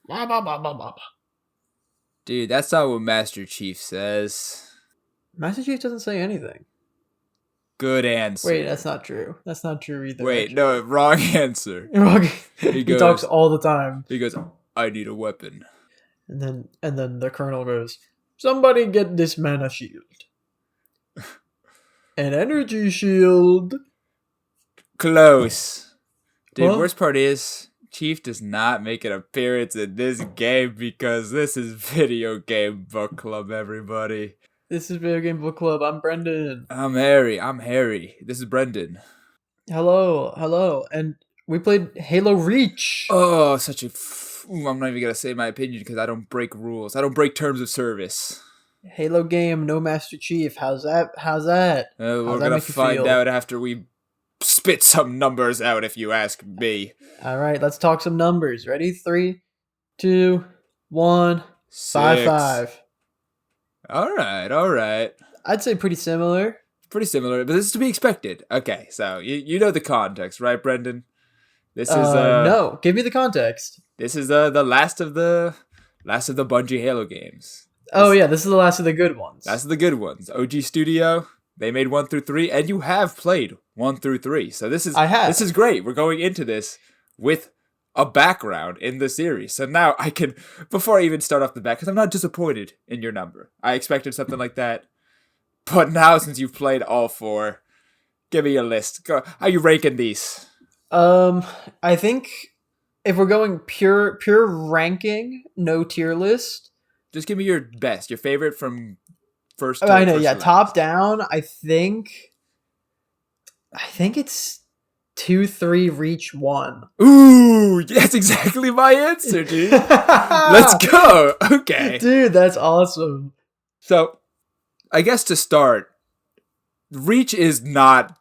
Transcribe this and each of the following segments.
Blah, blah, blah, blah, blah. Dude, that's not what Master Chief says. Master Chief doesn't say anything. Good Wait, that's answer. not true. That's not true either, Wait, no, actually. wrong answer. He He talks goes, all the time. he goes, I need a weapon. And then the colonel goes, "Somebody get this man a shield. An energy shield." Close. Dude, What? worst part is, Chief does not make an appearance in this game because this is Video Game Book Club, everybody. This is Video Game Book Club. I'm Brendan. I'm Harry. I'm Harry. This is Brendan. Hello, hello. And we played Halo Reach. Oh, I'm not even going to say my opinion because I don't break rules. I don't break terms of service. Halo game, no Master Chief. How's that? How's that? We're How's that going to make you find feel? out after we spit some numbers out, if you ask me. All right, let's talk some numbers. Ready? 3, 2, 1. 5, 6. 5. All right. I'd say pretty similar. Pretty similar, but this is to be expected. Okay, so you know the context, right, Brendan? This is No. Give me the context. this is the last of the Bungie Halo games. Oh yeah, this is the last of the good ones. That's the good ones. OG Studio, they made 1 through 3, and you have played 1 through 3. So I have. this is great. We're going into this with a background in the series. So now I can, before I even start off the back, because I'm not disappointed in your number. I expected something like that. But now, since you've played all 4, give me a list. Go. How you ranking these? I think if we're going pure ranking, no tier list. Just give me your best, your favorite from first. I know, first yeah, to top last. down. I think it's 2, 3, reach 1. Ooh, that's exactly my answer, dude. Let's go. Okay. Dude, that's awesome. So, I guess to start, Reach is not.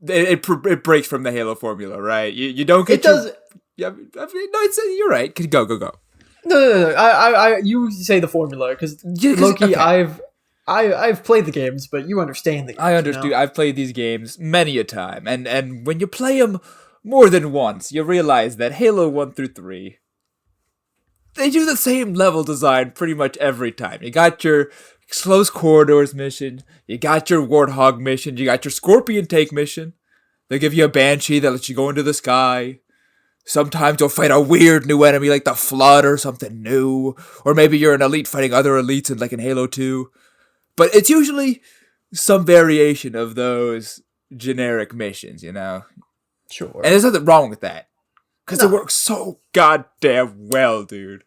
It breaks from the Halo formula, right? You don't get It does. Yeah, I mean, no, you're right. Go. No. You say the formula because Yeah, Loki. okay. I've played the games, but you understand the games. I understand. I've played these games many a time, and when you play them more than once, you realize that Halo 1 through 3, they do the same level design pretty much every time. You got your close corridors mission, you got your Warthog mission, you got your Scorpion tank mission. They give you a Banshee that lets you go into the sky. Sometimes you'll fight a weird new enemy like the Flood or something new, or maybe you're an elite fighting other elites like in Halo 2. But it's usually some variation of those generic missions, you know? Sure. And there's nothing wrong with that. Because No. it works so goddamn well, dude.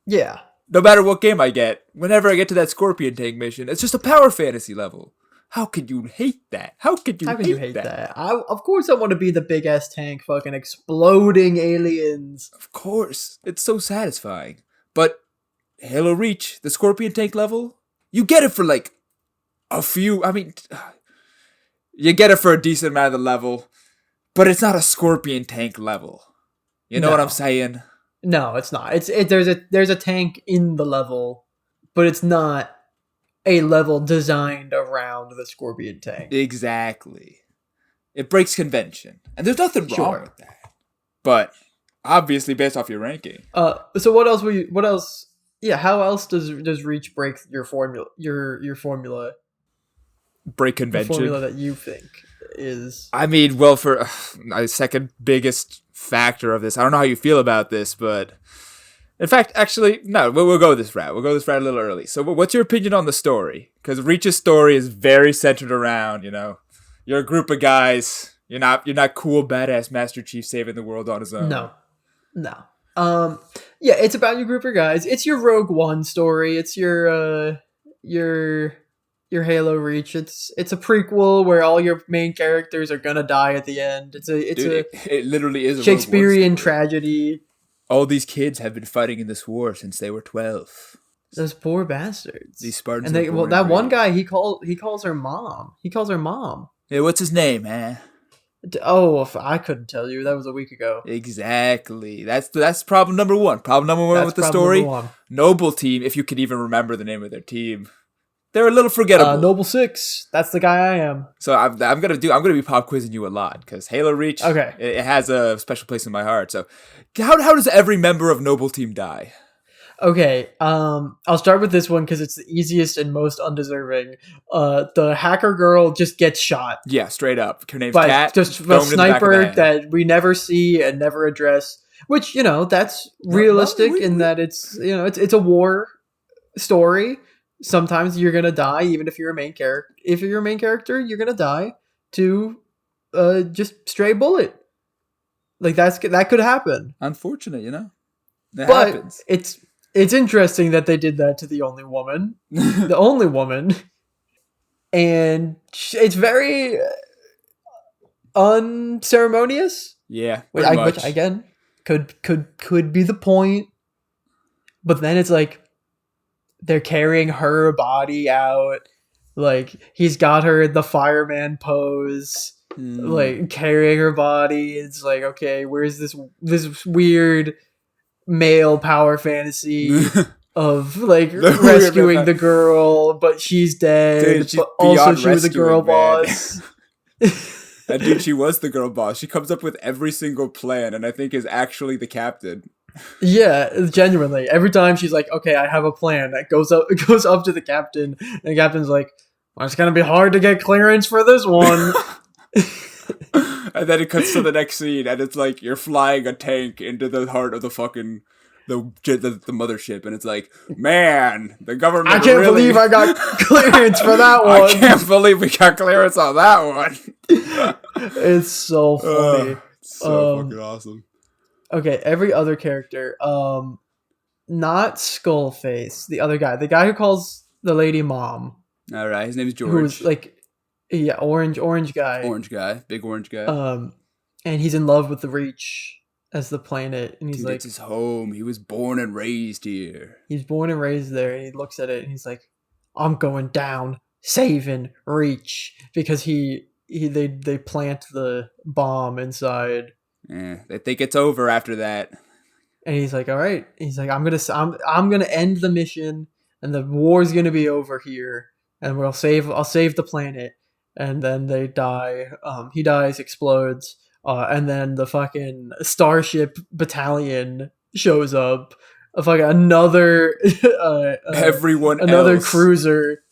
Yeah. No matter what game I get, whenever I get to that Scorpion tank mission, it's just a power fantasy level. How could you hate that? How could you hate that? Of course, I want to be the big ass tank, fucking exploding aliens. Of course. It's so satisfying. But Halo Reach, the Scorpion tank level, you get it for like a few. I mean, you get it for a decent amount of the level, but it's not a Scorpion tank level. You know what I'm No. saying? No, it's not. There's a tank in the level, but it's not a level designed around the Scorpion tank. Exactly. It breaks convention. And there's nothing wrong Sure. with that. But obviously based off your ranking. So what else? What else? Yeah. How else does Reach break your formula? Your formula. Break The convention. formula that you think is. I mean, well, for my second biggest factor of this, I don't know how you feel about this, but in fact, actually, no, we'll go this route. We'll go this route a little early. So what's your opinion on the story? Because Reach's story is very centered around, you're a group of guys. You're not cool, badass Master Chief saving the world on his own. No. Yeah, it's about your group of guys. It's your Rogue One story. It's your Halo Reach. It's a prequel where all your main characters are gonna die at the end. It's Dude, it literally is a Shakespearean Rogue One story. tragedy. All these kids have been fighting in this war since they were 12. Those poor bastards. These Spartans. And were born that and one raised. guy he calls her mom. He calls her mom. Hey, what's his name, man? Oh, if I couldn't tell you. That was a week ago. Exactly. That's problem number one. Problem number one That's with the problem story. number one. Noble team, if you can even remember the name of their team. They're a little forgettable. Noble 6. That's the guy I am. So I'm gonna be pop quizzing you a lot because Halo Reach. Okay. It has a special place in my heart. So how does every member of Noble Team die? Okay, I'll start with this one because it's the easiest and most undeserving. The hacker girl just gets shot. Yeah, straight up. Her name's But Kat. just Throw a him in the back of the sniper head. that we never see and never address. Which, that's realistic in that it's it's a war story. Sometimes you're gonna die, even if you're a main character. If you're a main character, you're gonna die to just stray bullet. Like that could happen. Unfortunate, It But happens. it's interesting that they did that to the only woman, the only woman, and it's very unceremonious. Yeah, Which again could be the point, but then it's like they're carrying her body out, like he's got her in the fireman pose, like carrying her body. It's like, okay, where's this weird male power fantasy of like rescuing the girl, but she's dead. Dude, she's but also beyond she was a girl rescuing, man. boss. And dude, she was the girl boss. She comes up with every single plan, and I think is actually the captain. Yeah, genuinely. Every time she's like, "Okay, I have a plan," that goes up to the captain, and the captain's like, "Well, it's gonna be hard to get clearance for this one." And then it cuts to the next scene, and it's like you're flying a tank into the heart of the fucking the mothership, and it's like, man, the government. I can't believe I got clearance for that one. I can't believe we got clearance on that one. It's so funny. It's so fucking awesome. Okay, every other character, not Skullface, the other guy, the guy who calls the lady mom. All right, his name is George. Who's like, yeah, orange guy. Orange guy, big orange guy. And he's in love with the Reach as the planet, and he's Dude, like, it's his home. He was born and raised here. He's born and raised there, and he looks at it, and he's like, I'm going down, saving Reach, because they plant the bomb inside. Yeah, they think it's over after that. And he's like, all right. He's like, I'm gonna end the mission, and the war's gonna be over here, and I'll save the planet. And then they die. He dies, explodes, and then the fucking Starship Battalion shows up. Another everyone another else. cruiser,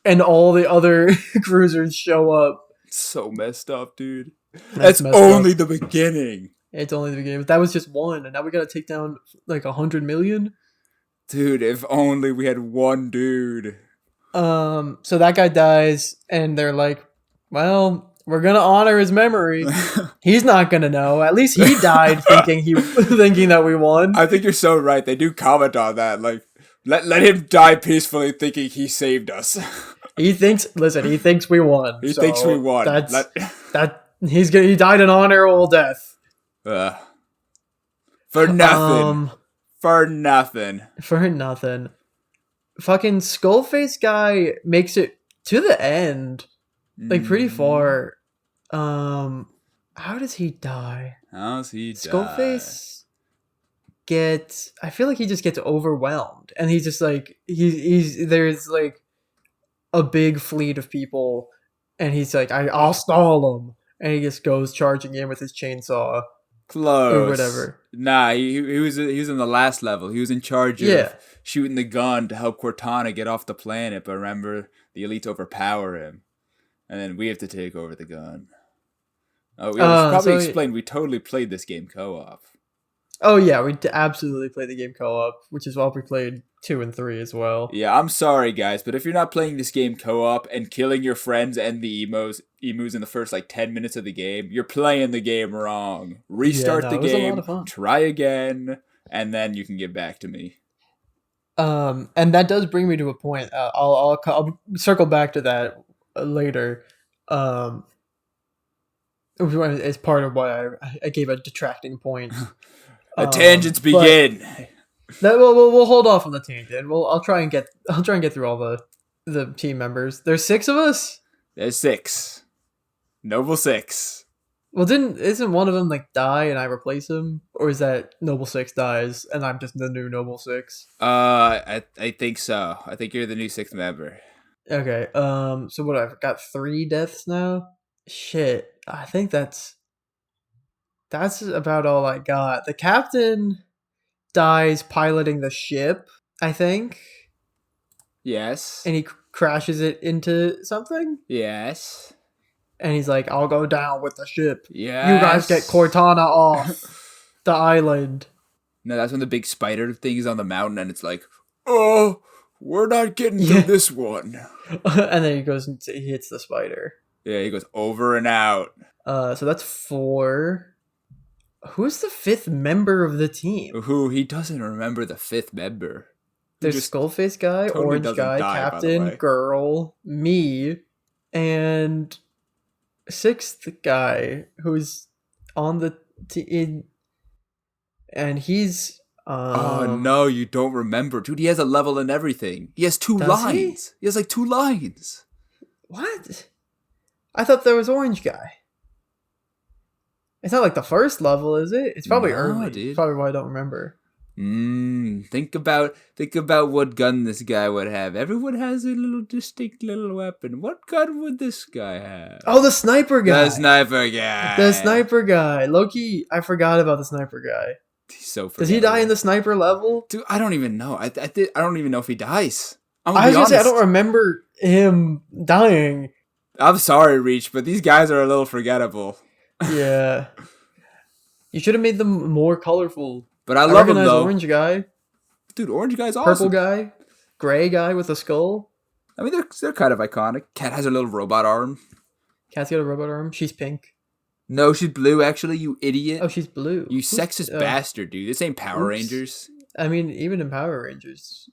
and all the other cruisers show up. It's so messed up, dude. That's only the beginning. It's only the beginning. But that was just one, and now we gotta take down like 100 million. Dude, if only we had one dude. So that guy dies, and they're like, well, we're gonna honor his memory. He's not gonna know. At least he died thinking that we won. I think you're so right. They do comment on that. Like, let him die peacefully thinking he saved us. He thinks we won. He thinks we won. He died an honorable death. For nothing. For nothing. For nothing. Fucking Skullface guy makes it to the end, like pretty far. How does he die? Skullface I feel like he just gets overwhelmed, and he's just like there's like a big fleet of people, and he's like, I'll stall him, and he just goes charging in with his chainsaw. Close. Or whatever. Nah, he was in the last level. He was in charge of shooting the gun to help Cortana get off the planet, but remember, the elites overpower him. And then we have to take over the gun. Oh, we should probably explain, we totally played this game co-op. Oh yeah, we absolutely played the game co-op, which is why we played 2 and 3 as well. Yeah, I'm sorry guys, but if you're not playing this game co-op and killing your friends and the emus in the first 10 minutes of the game, you're playing the game wrong. Restart the game, try again, and then you can get back to me. And that does bring me to a point. I'll circle back to that later. It's part of why I gave a detracting point. Tangents begin. We'll hold off on the tangent. I'll try and get through all the team members. There's 6 of us. There's 6. Noble 6. Well, isn't one of them like die and I replace him, or is that Noble Six dies and I'm just the new Noble Six? I think so. I think you're the new sixth member. Okay. So what? I've got 3 deaths now. Shit. I think that's about all I got. The captain dies piloting the ship, I think, Yes. and he crashes it into something. Yes. And he's like, "I'll go down with the ship. Yes. You guys get Cortana off the island." No, that's when the big spider thing is on the mountain, and it's like, oh, we're not getting through this one. And then he goes and he hits the spider. Yeah, he goes over and out. So that's 4. Who's the 5th member of the team? Who? He doesn't remember the 5th member. There's Skullface guy, totally Orange guy, die, Captain, girl, me, and 6th guy who's on the team. And he's oh no, you don't remember, dude. He has a level and everything. He has 2 lines. He has like 2 lines. What? I thought there was Orange guy. It's not like the first level, is it? It's probably early. Dude. Probably why I don't remember. Think about what gun this guy would have. Everyone has a little distinct little weapon. What gun would this guy have? Oh, the sniper guy. The sniper guy. The sniper guy. Loki, I forgot about the sniper guy. He's so forgettable. Does he die in the sniper level? Dude, I don't even know. I don't even know if he dies. I was gonna say I don't remember him dying. I'm sorry, Reach, but these guys are a little forgettable. Yeah. You should have made them more colorful. But I love him though. Orange guy. Dude, orange guy's awesome. Purple guy. Gray guy with a skull. I mean, they're kind of iconic. Cat has a little robot arm. Cat's got a robot arm. She's pink. No, she's blue, actually, you idiot. Oh, she's blue. You sexist bastard, dude. This ain't Power Rangers. I mean, even in Power Rangers,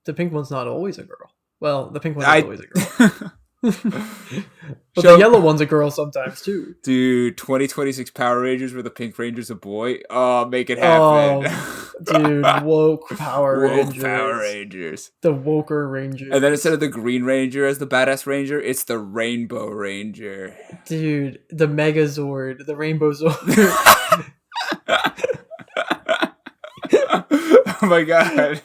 the pink one's not always a girl. Well, the pink one is always a girl. But the yellow one's a girl sometimes, too. Dude, 2026 Power Rangers where the Pink Ranger's a boy. Oh, make it happen. Oh, dude, woke Power Rangers. Woke Power Rangers. The woker Rangers. And then instead of the Green Ranger as the badass Ranger, it's the Rainbow Ranger. Dude, the Megazord. The Rainbow Zord. Oh my god.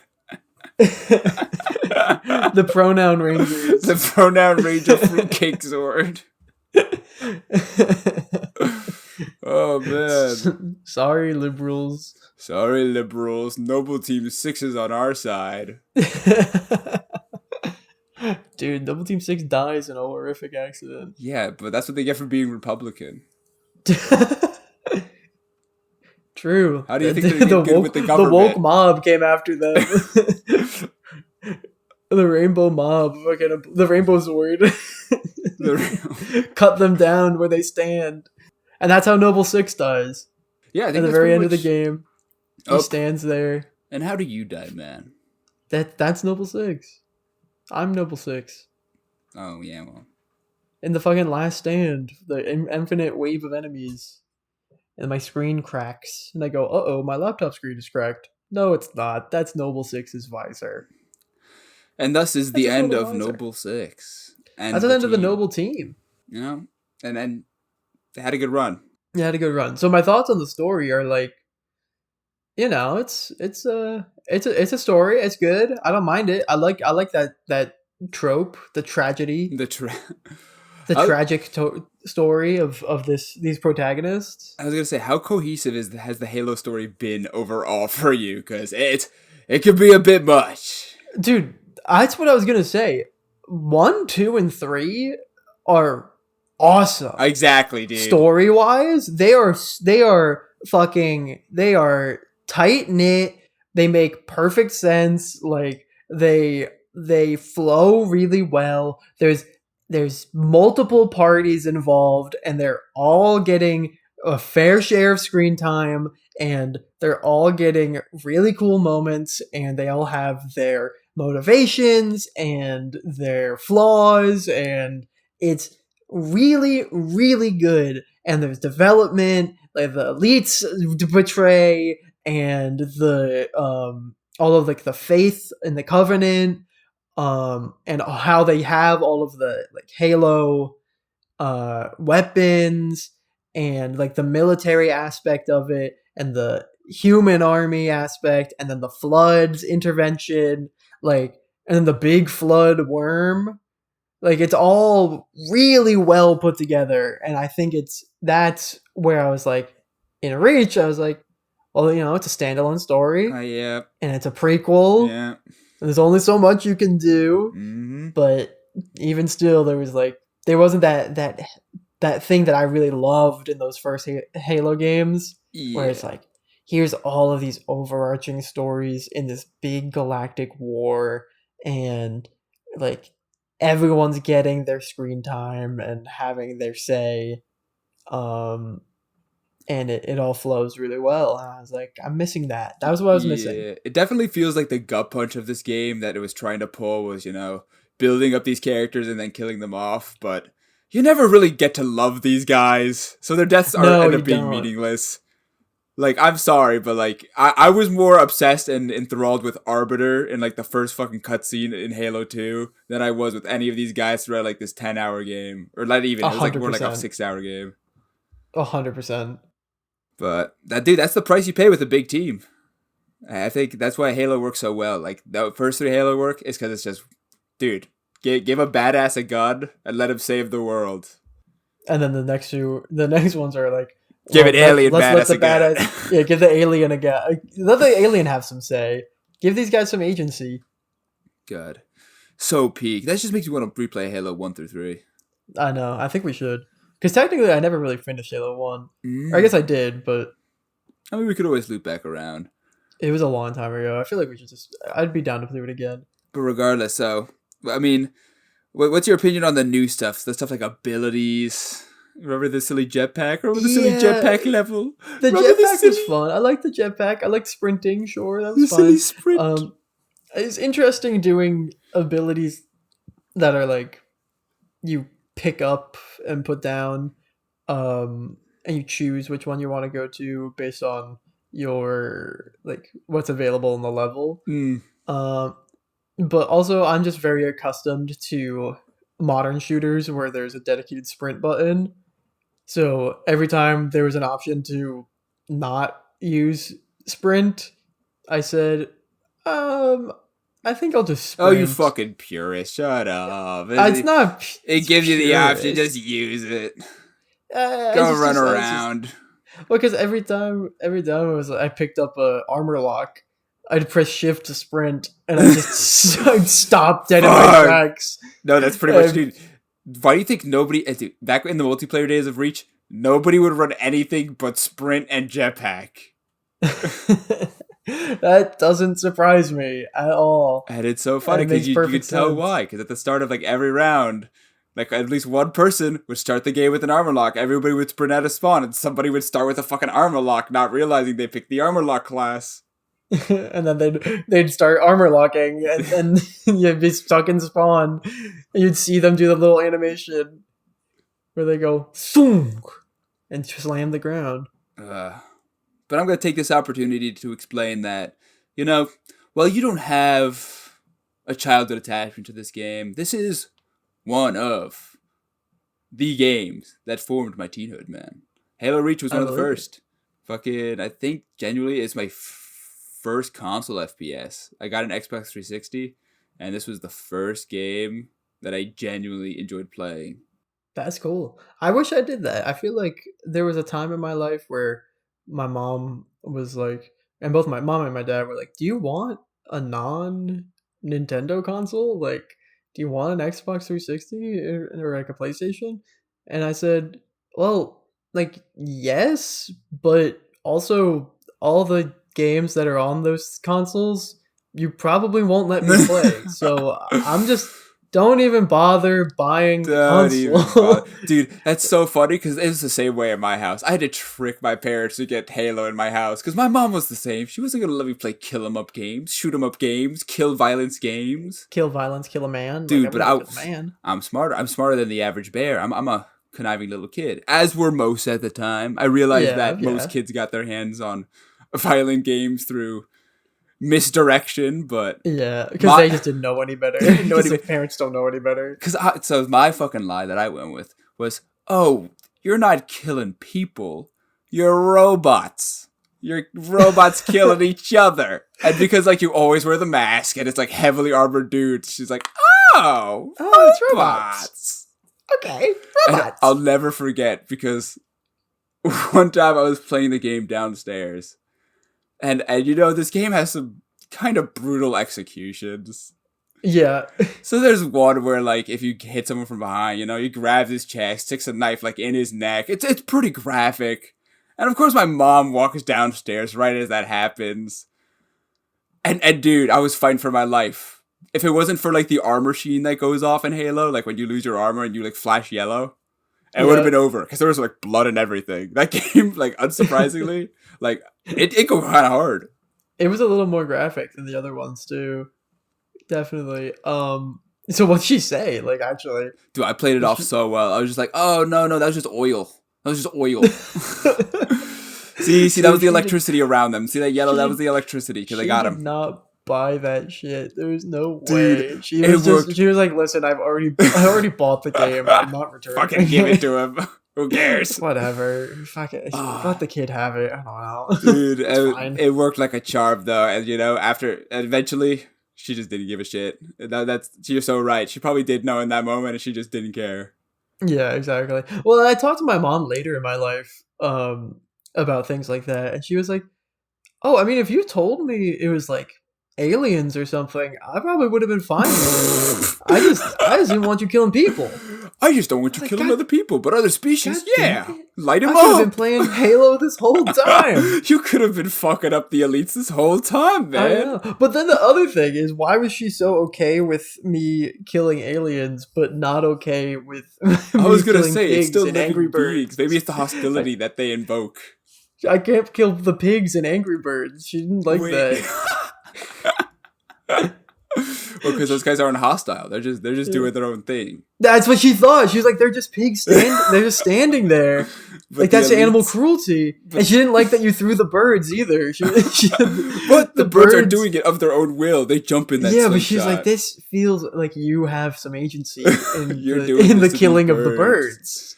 The pronoun Rangers. The pronoun Ranger Fruitcake Zord. Oh man. Sorry, liberals. Sorry, liberals. Noble Team 6 is on our side. Dude, Noble Team 6 dies in a horrific accident. Yeah, but that's what they get for being Republican. True. How do you think they're good woke, with the government? The woke mob came after them. The rainbow mob, the Rainbow Zord, cut them down where they stand, and that's how Noble Six dies. Yeah, I think at the very end of the game, he stands there. And how do you die, man? That's Noble Six. I'm Noble Six. Oh yeah, well, in the fucking last stand, the infinite wave of enemies, and my screen cracks, and I go, "Uh-oh, my laptop screen is cracked." No, it's not. That's Noble Six's visor. And thus is the end of Noble Six. And that's the end of the Noble team. You know? And then they had a good run. They had a good run. So my thoughts on the story are like, you know, it's a story. It's good. I don't mind it. I like that trope, the tragedy. The tragic story of these protagonists. I was gonna say, how cohesive has the Halo story been overall for you? Because it could be a bit much, dude. That's what I was gonna say. 1, 2, and 3 are awesome. Exactly, dude. Story wise, they are tight knit. They make perfect sense. Like they flow really well. There's multiple parties involved, and they're all getting a fair share of screen time, and they're all getting really cool moments, and they all have their motivations and their flaws, and it's really, really good. And there's development, like the elites betray, and the all of like the faith and the covenant, and how they have all of the like Halo weapons, and like the military aspect of it and the human army aspect and then the floods intervention, like, and then the big flood worm, like it's all really well put together. And I think that's where I was like, in Reach, I was like, well, it's a standalone story Yeah. and it's a prequel. Yeah. And there's only so much you can do. Mm-hmm. But even still, there wasn't that thing that I really loved in those first Halo games, where it's like, here's all of these overarching stories in this big galactic war, and like everyone's getting their screen time and having their say, and it all flows really well. And I was like, I'm missing that. That was what I was missing. It definitely feels like the gut punch of this game that it was trying to pull was, building up these characters and then killing them off, but you never really get to love these guys, so their deaths end up being meaningless. Like, I'm sorry, but like I was more obsessed and enthralled with Arbiter in like the first fucking cutscene in Halo 2 than I was with any of these guys throughout like this 10-hour game, or not even. It was like more like a 6-hour game. 100%. But that's the price you pay with a big team. I think that's why Halo works so well. Like the first 3 Halo work is because it's just, dude, give a badass a gun and let him save the world. And then the next ones are like, give an alien badass a gun. Yeah, give the alien a gun. Let the alien have some say. Give these guys some agency. God, so peak. That just makes me want to replay Halo 1 through 3. I know. I think we should. Because technically, I never really finished Halo 1. Or I guess I did, but I mean, we could always loop back around. It was a long time ago. I feel like we should I'd be down to play it again. But regardless, so, I mean, what's your opinion on the new stuff? The stuff like abilities? Remember the silly jetpack? Remember the silly jetpack level? The jetpack was fun. I like the jetpack. I like sprinting, sure, that was fun. Silly sprint. It's interesting doing abilities that are like, you pick up and put down, and you choose which one you want to go to based on your, like, what's available in the level. But also I'm just very accustomed to modern shooters where there's a dedicated sprint button, so every time there was an option to not use sprint, I said, I think I'll just sprint. Oh, you fucking purist. Shut up. It's not. It gives you the option. Just use it. Go run around. Well, because every time I picked up a armor lock, I'd press shift to sprint, and I just I'd stop dead in my tracks. No, that's pretty much, dude. Why do you think nobody, back in the multiplayer days of Reach, nobody would run anything but sprint and jetpack? That doesn't surprise me at all. And it's so funny because you could tell why. Because at the start of like every round, like at least one person would start the game with an armor lock. Everybody would sprint out of spawn, and somebody would start with a fucking armor lock, not realizing they picked the armor lock class. And then they'd start armor locking, and then you'd be stuck in spawn, and you'd see them do the little animation where they go thunk and slam the ground. But I'm going to take this opportunity to explain that, while you don't have a childhood attachment to this game, this is one of the games that formed my teenhood, man. Halo Reach was one of the first. Fucking, I think genuinely it's my first console FPS. I got an Xbox 360, and this was the first game that I genuinely enjoyed playing. That's cool. I wish I did that. I feel like there was a time in my life where my mom was like, and both my mom and my dad were like, do you want a non-Nintendo console? Like, do you want an Xbox 360 or like a PlayStation? And I said, well, like, yes, but also all the games that are on those consoles, you probably won't let me play. So I'm just... Don't even bother buying console. Dude, that's so funny because it was the same way at my house. I had to trick my parents to get Halo in my house because my mom was the same. She wasn't going to let me play kill 'em up games, shoot 'em up games, kill violence games. Kill violence, kill a man. Dude, like, but I'm smarter. I'm smarter than the average bear. I'm a conniving little kid, as were most at the time. I realized that most kids got their hands on violent games through misdirection, but because they just didn't know any better. Because their parents don't know any better. So my fucking lie that I went with was, oh, you're not killing people. You're robots. You're robots killing each other. And because, like, you always wear the mask and it's, like, heavily armored dudes, she's like, oh, it's robots. Okay, robots. And I'll never forget because one time I was playing the game downstairs. And you know, this game has some kind of brutal executions. Yeah. So there's one where, like, if you hit someone from behind, you know, you grab his chest, sticks a knife, like, in his neck. It's pretty graphic. And, of course, my mom walks downstairs right as that happens. And dude, I was fighting for my life. If it wasn't for, like, the armor sheen that goes off in Halo, like, when you lose your armor and you, like, flash yellow, it would have been over. Because there was, like, blood and everything. That game, like, unsurprisingly, like, it go kind of hard. It was a little more graphic than the other ones, too. Definitely. So what'd she say? Like, actually, dude, I played it off so well. I was just like, oh no, that was just oil. That was just oil. see, that was the electricity around them. See that yellow? That was the electricity because I got him. Not buy that shit. There's no Dude, way. She was like, listen, I already bought the game. I'm not returning. Fucking give it to him. Who cares? Whatever. Fuck it. Let the kid have it. I don't know. Dude, it worked like a charm though, and you know, eventually. She just didn't give a shit. You're so right. She probably did know in that moment, and she just didn't care. Yeah, exactly. Well, I talked to my mom later in my life about things like that, and she was like, "Oh, I mean, if you told me it was like aliens or something, I probably would have been fine with it. I just didn't want you killing people. I just don't want you killing other people, but other species, yeah. Light them up. I could have been playing Halo this whole time. You could have been fucking up the elites this whole time, man. I know. But then the other thing is, why was she so okay with me killing aliens, but not okay with I was going to say, it's still Angry Birds? Maybe it's the hostility that they invoke. I can't kill the pigs and Angry Birds. She didn't like that. Well, because those guys aren't hostile. They're just doing their own thing. That's what she thought. She was like, they're just pigs. They're just standing there. Like, that's animal cruelty. And she didn't like that you threw the birds either. But the birds are doing it of their own will. They jump in that slingshot. But she's like, this feels like you have some agency in the killing of the birds.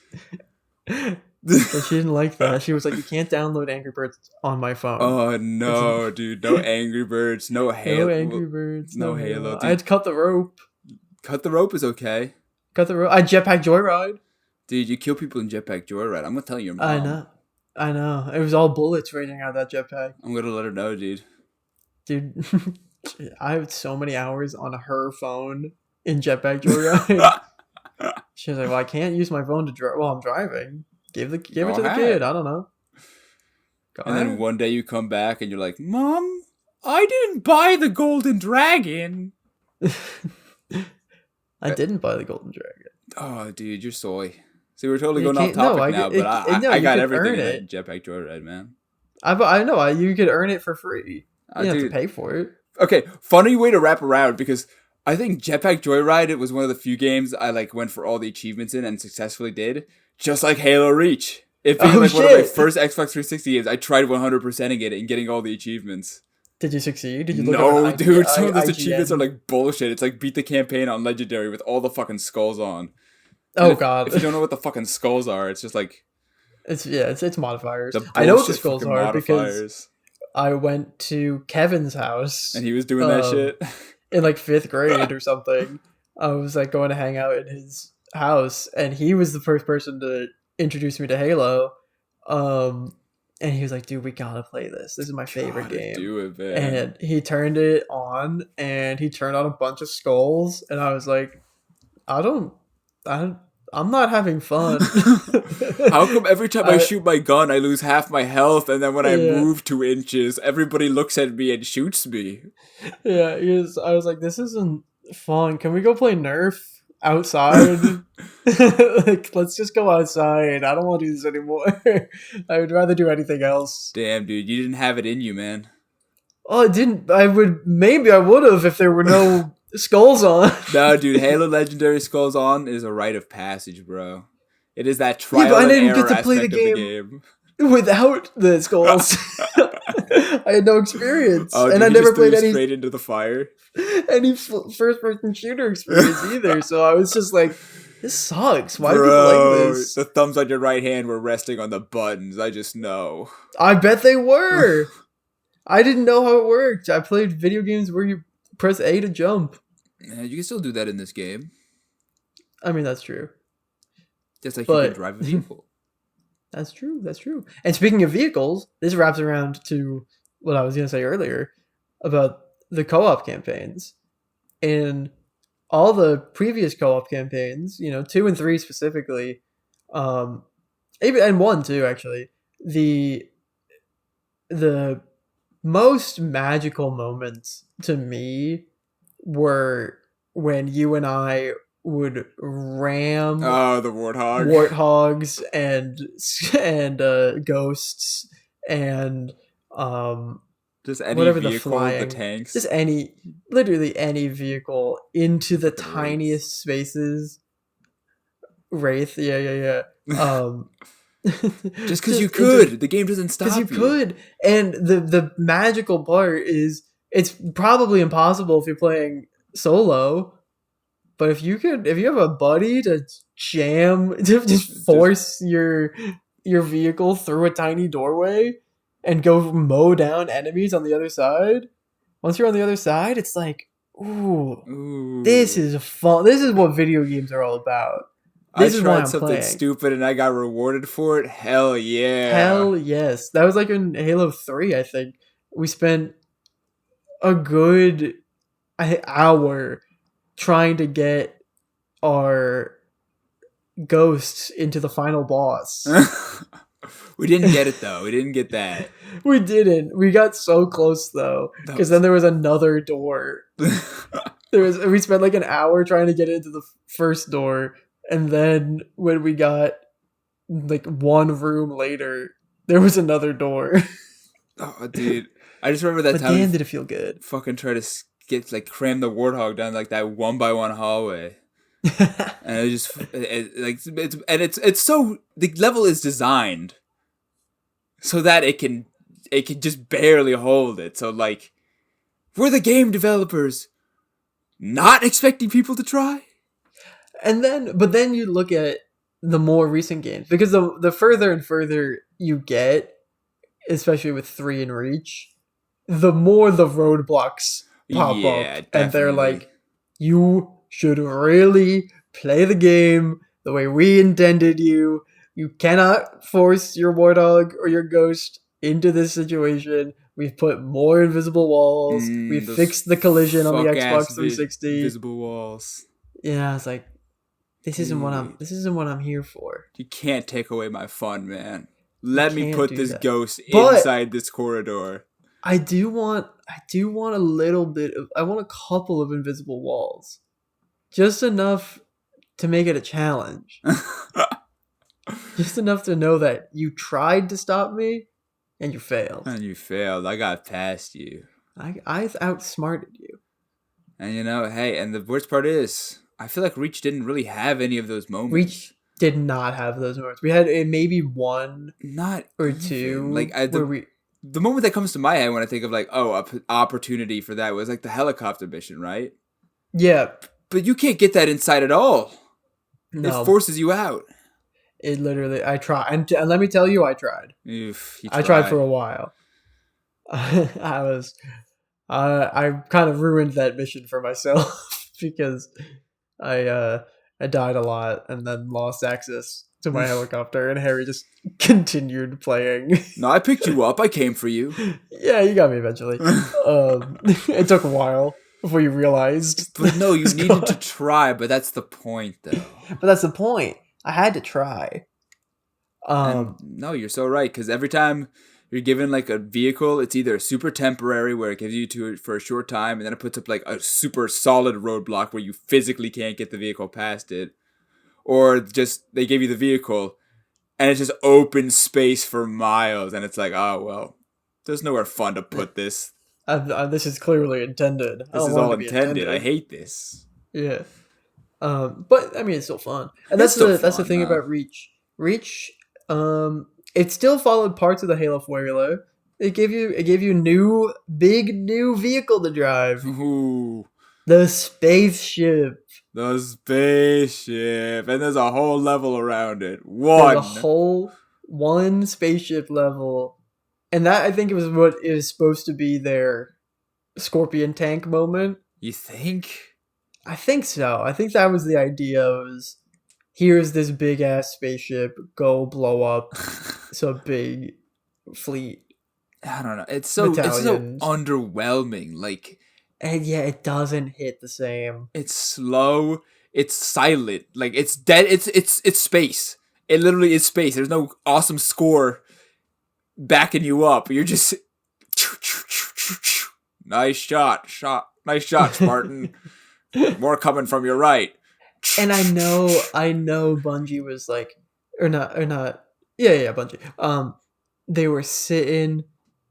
But she didn't like that. She was like, you can't download Angry Birds on my phone. Oh, no, dude. No Angry Birds. No Halo. No Angry Birds. No Halo. I had to cut the rope. Cut the rope is okay. Cut the rope. I Jetpack Joyride. Dude, you kill people in Jetpack Joyride. I'm going to tell your mom. I know. It was all bullets raining out of that jetpack. I'm going to let her know, dude. Dude, I have so many hours on her phone in Jetpack Joyride. She was like, well, I can't use my phone to drive while I'm driving. Give it to the kid. I don't know. Then one day you come back and you're like, Mom, I didn't buy the golden dragon. I didn't buy the golden dragon. Oh, dude, you're soy. See, we're totally going off topic now, but I got everything in Jetpack Joyride, man. I know. You could earn it for free. You don't have to pay for it. Okay, funny way to wrap around, because I think Jetpack Joyride, it was one of the few games I went for all the achievements in and successfully did. Just like Halo Reach. It being one of my first Xbox 360 games, I tried 100%ing it and getting all the achievements. Did you succeed? Did you look No, dude. Some of those achievements are like bullshit. It's like beat the campaign on Legendary with all the fucking skulls on. God. If you don't know what the fucking skulls are, it's just like... It's modifiers. I know what the skulls are because I went to Kevin's house. And he was doing that shit? In like 5th grade or something. I was like going to hang out in his house, and he was the first person to introduce me to Halo. And he was like, dude, we gotta play this. This is my favorite game. Do it, man. And he turned it on, and he turned on a bunch of skulls, and I was like, I'm not having fun. How come every time I shoot my gun, I lose half my health, and then when I move 2 inches, everybody looks at me and shoots me? Yeah, I was like, this isn't fun. Can we go play Nerf outside? Like, let's just go outside. I don't want to do this anymore. I would rather do anything else. Damn, dude, you didn't have it in you, man. Oh, I didn't. I would have if there were no skulls on. No, dude, Halo Legendary Skulls on is a rite of passage, bro. It is that trial and error aspect of the game. Without the skulls. I had no experience. Oh, and I never played any straight into the fire. Any first-person shooter experience either. So I was just like, This sucks. Why do people like this? The thumbs on your right hand were resting on the buttons. I just know. I bet they were. I didn't know how it worked. I played video games where you press A to jump. Yeah, you can still do that in this game. I mean, that's true. Just like you can drive a vehicle. That's true. That's true. And speaking of vehicles, this wraps around to what I was going to say earlier about the co-op campaigns. In all the previous co-op campaigns, 2 and 3 specifically, and 1 too, actually, the most magical moments to me were when you and I would ram the warthogs and ghosts and just any whatever vehicle, the tanks, just literally any vehicle into the tiniest spaces. Wraith, yeah. Just because you could, the game doesn't stop you. Because you could, and the magical part is it's probably impossible if you're playing solo. But if you have a buddy to just force your vehicle through a tiny doorway and go mow down enemies on the other side, once you're on the other side, it's like, ooh. This is fun. This is what video games are all about. This is why I'm playing. I tried something stupid and I got rewarded for it. Hell yeah. Hell yes. That was like in Halo 3, I think. We spent a good hour trying to get our ghosts into the final boss. We didn't get it though. We didn't get that. We didn't. We got so close though, because then there was another door. We spent like an hour trying to get into the first door, and then when we got like one room later, there was another door. Oh, dude! I just remember that time. Damn, did it feel good? Fucking try to cram the warthog down like that 1x1 hallway. And it's so the level is designed so that it can just barely hold it. So like, we're the game developers not expecting people to try. But then you look at the more recent games, because the further and further you get, especially with 3 and Reach, the more the roadblocks pop up, definitely. And they're like, you should really play the game the way we intended you. You cannot force your warthog or your ghost into this situation. We've put more invisible walls. We've fixed the collision on the Xbox 360. Invisible walls. Yeah, it's like, this isn't what I'm here for. You can't take away my fun, man. Let me put this ghost inside this corridor. I do want a little bit of, I want a couple of invisible walls. Just enough to make it a challenge. Just enough to know that you tried to stop me and you failed. I got past you. I outsmarted you. And hey, and the worst part is, I feel like Reach didn't really have any of those moments. Reach did not have those moments. We had maybe one, not or even. two. Like the moment that comes to my head when I think of like, an opportunity for that was like the helicopter mission, right? Yeah. But you can't get that inside at all. No. It forces you out. It literally, I tried. And let me tell you, I tried. Oof, I tried for a while. I kind of ruined that mission for myself because I died a lot and then lost access to my helicopter, and Harry just continued playing. No, I picked you up. I came for you. Yeah, you got me eventually. It took a while before you realized. But no, you needed to try, but that's the point, though. But that's the point. I had to try. No, you're so right, because every time you're given like a vehicle, it's either super temporary where it gives you to it for a short time, and then it puts up like a super solid roadblock where you physically can't get the vehicle past it, or just they give you the vehicle and it's just open space for miles, and it's like, oh well, there's nowhere fun to put this. This is clearly intended. This is all intended. I hate this. Yeah. But I mean, it's still fun, and that's the thing about Reach. Reach, it still followed parts of the Halo formula. It gave you big new vehicle to drive. Ooh, The spaceship. The spaceship. And there's a whole level around it. There's a whole one spaceship level. And that, I think, it was what is supposed to be their Scorpion tank moment. You think? I think so. I think that was the idea. Was here's this big ass spaceship, go blow up some big fleet. I don't know. It's so underwhelming. Like, and yeah, it doesn't hit the same. It's slow. It's silent. Like, it's dead. It's space. It literally is space. There's no awesome score backing you up. You're just nice shot, nice shot, Spartan. More coming from your right. And I know Bungie was like, or not. Yeah, Bungie. They were sitting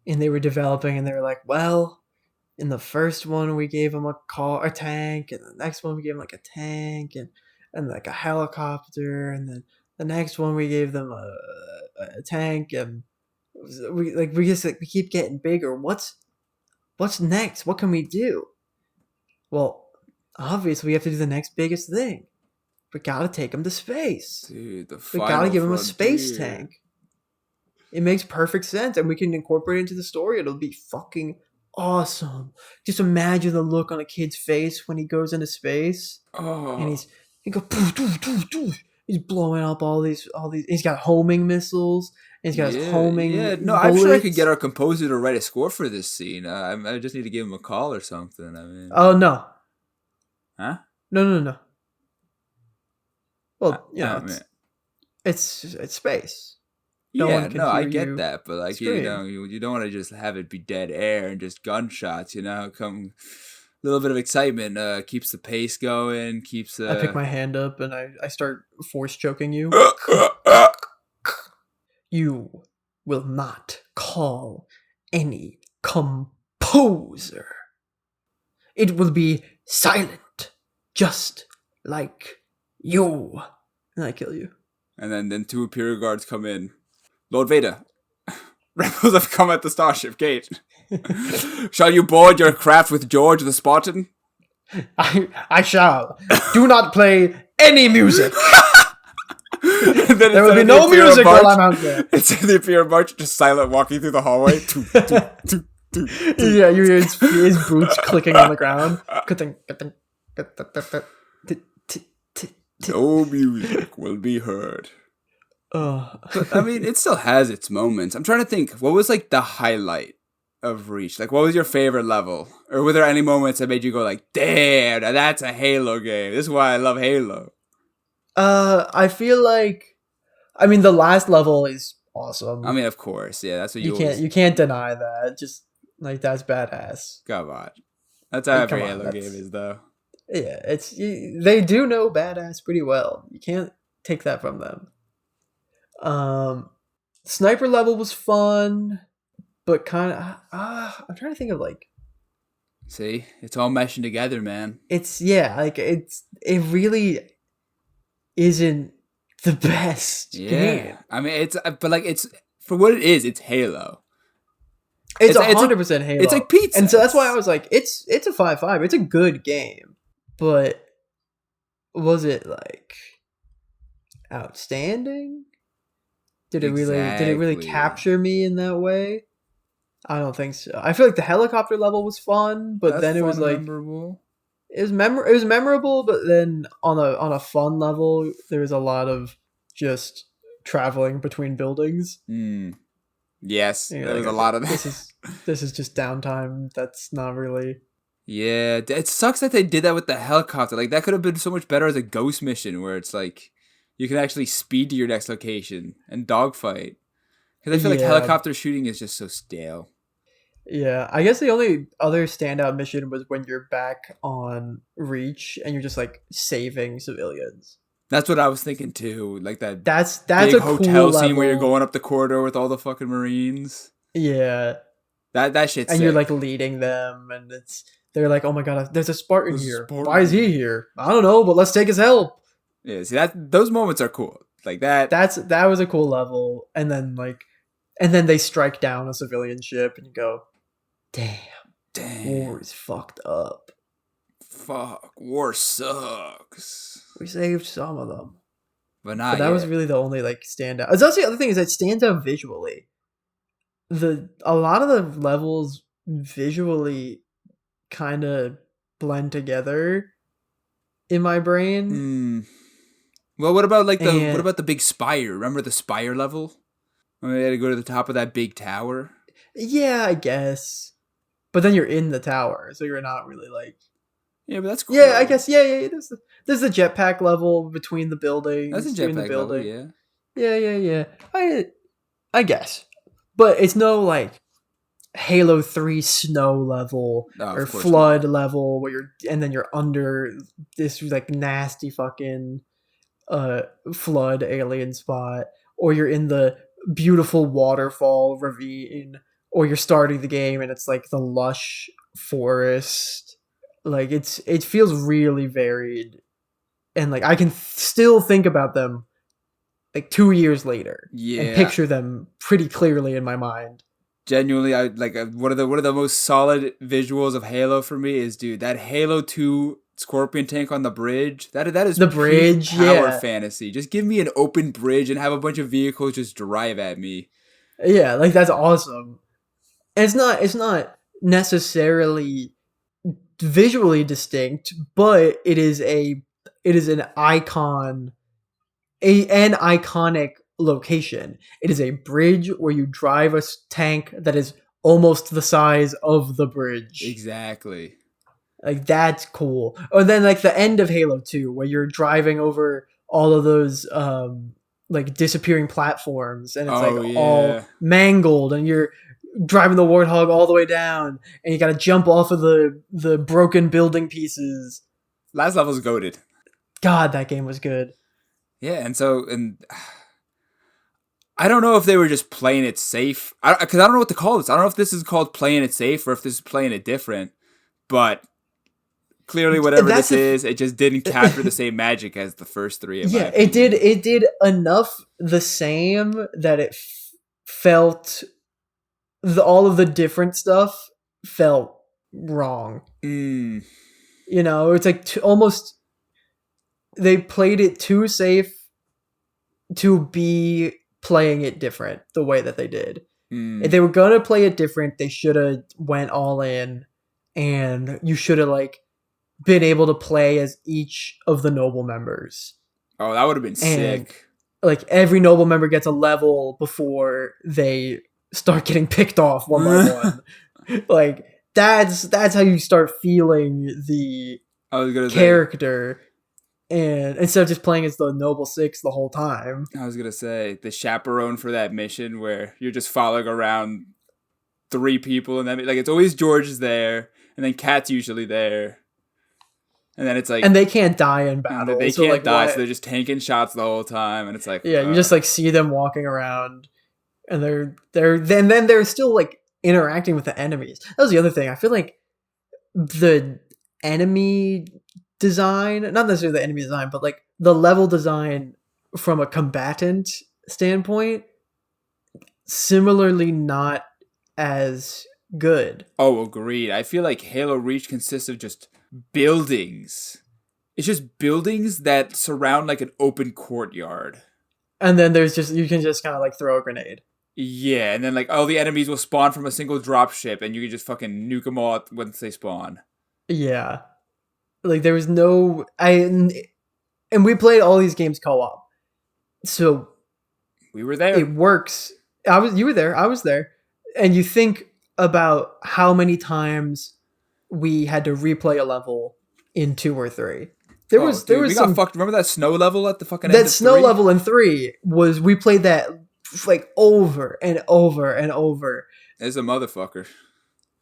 and they were developing, and they were like, well, in the first one we gave him a tank, and the next one we gave him like a tank and like a helicopter, and then the next one we gave them a tank, and we keep getting bigger. What's next? What can we do? Well, obviously we have to do the next biggest thing. We gotta take him to space. Dude, we gotta give him a space tank. It makes perfect sense, and we can incorporate it into the story. It'll be fucking awesome. Just imagine the look on a kid's face when he goes into space, and he goes, he's blowing up all these. He's got homing missiles. And he's got his homing. Yeah, no, bullets. I'm sure I could get our composer to write a score for this scene. I just need to give him a call or something. I mean, oh no, huh? No. Well, it's space. I get that, but like you don't want to just have it be dead air and just gunshots. Come a little bit of excitement keeps the pace going. Keeps. I pick my hand up and I start force choking you. You will not call any composer. It will be silent, just like you. And I kill you. And then two Imperial guards come in. Lord Vader, rebels have come at the Starship Gate. Shall you board your craft with George the Spartan? I shall. Do not play any music. There will be no music while I'm out there. Instead of the Imperial March, just silent walking through the hallway. Yeah, you hear his boots clicking on the ground. No music will be heard. But, I mean, it still has its moments. I'm trying to think, what was like the highlight of Reach? Like, what was your favorite level? Or were there any moments that made you go like, damn, that's a Halo game. This is why I love Halo. I feel like, I mean, the last level is awesome. I mean, of course, yeah, that's what you can't deny that. Just like, that's badass. Come on, that's how every Halo game is, though. Yeah, they do know badass pretty well. You can't take that from them. Sniper level was fun, but kind of I'm trying to think of like. See, it's all meshing together, man. It really isn't the best game. I mean, it's for what it is. It's Halo. It's 100% Halo. It's like pizza, and so that's why I was like, it's a 5.5. It's a good game, but was it like outstanding? Did it really capture me in that way? I don't think so. I feel like the helicopter level was fun, but then it was like memorable. It was memorable, but then on a fun level, there was a lot of just traveling between buildings. Yes, there was a lot of that. This is just downtime. That's not really. Yeah, it sucks that they did that with the helicopter. Like, that could have been so much better as a ghost mission, where it's like you can actually speed to your next location and dogfight. Because I feel like helicopter shooting is just so stale. Yeah, I guess the only other standout mission was when you're back on Reach and you're just like saving civilians. That's what I was thinking too. Like that's big a hotel cool scene level. where you're going up the corridor with all the fucking Marines. Yeah, that shit's and sick. You're like leading them, and they're like, oh my god, there's a Spartan here. Why is he here? I don't know, but let's take his help. Yeah, see, those moments are cool. Like that. That was a cool level, and then they strike down a civilian ship, and you go, damn, war is fucked up. Fuck, war sucks. We saved some of them. But But that was really the only like standout. That's also the other thing is that stands out visually. A lot of the levels visually kind of blend together in my brain. Well, what about the big spire? Remember the spire level? When we had to go to the top of that big tower? Yeah, I guess. But then you're in the tower, so you're not really like. Yeah, but that's cool. Yeah, I guess. Yeah. There's the jetpack level between the buildings. That's a jetpack level, yeah. Yeah. I guess, but it's no like Halo 3 snow level or flood level where you're under this like nasty fucking flood alien spot, or you're in the beautiful waterfall ravine, or you're starting the game and it's like the lush forest. Like it feels really varied, and like I can still think about them like 2 years later and picture them pretty clearly in my mind. Genuinely, I like one of the most solid visuals of Halo for me is, dude, that Halo 2 Scorpion tank on the bridge. That is the bridge power fantasy. Just give me an open bridge and have a bunch of vehicles just drive at me. Yeah, like that's awesome. And it's not necessarily visually distinct, but it is an iconic location. It is a bridge where you drive a tank that is almost the size of the bridge. Exactly. Like that's cool. Or then like the end of Halo 2 where you're driving over all of those like disappearing platforms and it's all mangled, and you're driving the Warthog all the way down and you got to jump off of the broken building pieces. Last level's goated. God, that game was good. Yeah, and I don't know if they were just playing it safe. Because I don't know what to call this. I don't know if this is called playing it safe or if this is playing it different. But clearly, whatever this is, it just didn't capture the same magic as the first three. Yeah, it did. It did enough the same that it felt all of the different stuff felt wrong. You know, it's like almost they played it too safe to be playing it different the way that they did. If they were gonna play it different, they should have went all in, and you should have like been able to play as each of the noble members. Oh, that would have been sick. Like every noble member gets a level before they start getting picked off one by one. Like that's how you start feeling the character. And instead of just playing as the Noble Six the whole time. I was going to say, the chaperone for that mission where you're just following around 3 people. And then, like, it's always George is there. And then Kat's usually there. And then it's like... And they can't die in battle. They can't die, so they're just tanking shots the whole time. And it's like... Yeah, you just, like, see them walking around. And then they're still, like, interacting with the enemies. That was the other thing. I feel like the enemy design, not necessarily the enemy design, but like the level design from a combatant standpoint, similarly not as good. Oh, agreed. I feel like Halo Reach consists of just buildings. It's just buildings that surround like an open courtyard. And then you can just kind of like throw a grenade. Yeah, and then like all the enemies will spawn from a single dropship and you can just fucking nuke them all once they spawn. Yeah. Like there was no and we played all these games co-op, so we were there. It works. You were there. I was there, and you think about how many times we had to replay a level in 2 or 3. There was got fucked. Remember that snow level at the fucking that end of snow 3? Level in 3 was we played that like over and over and over. It's a motherfucker.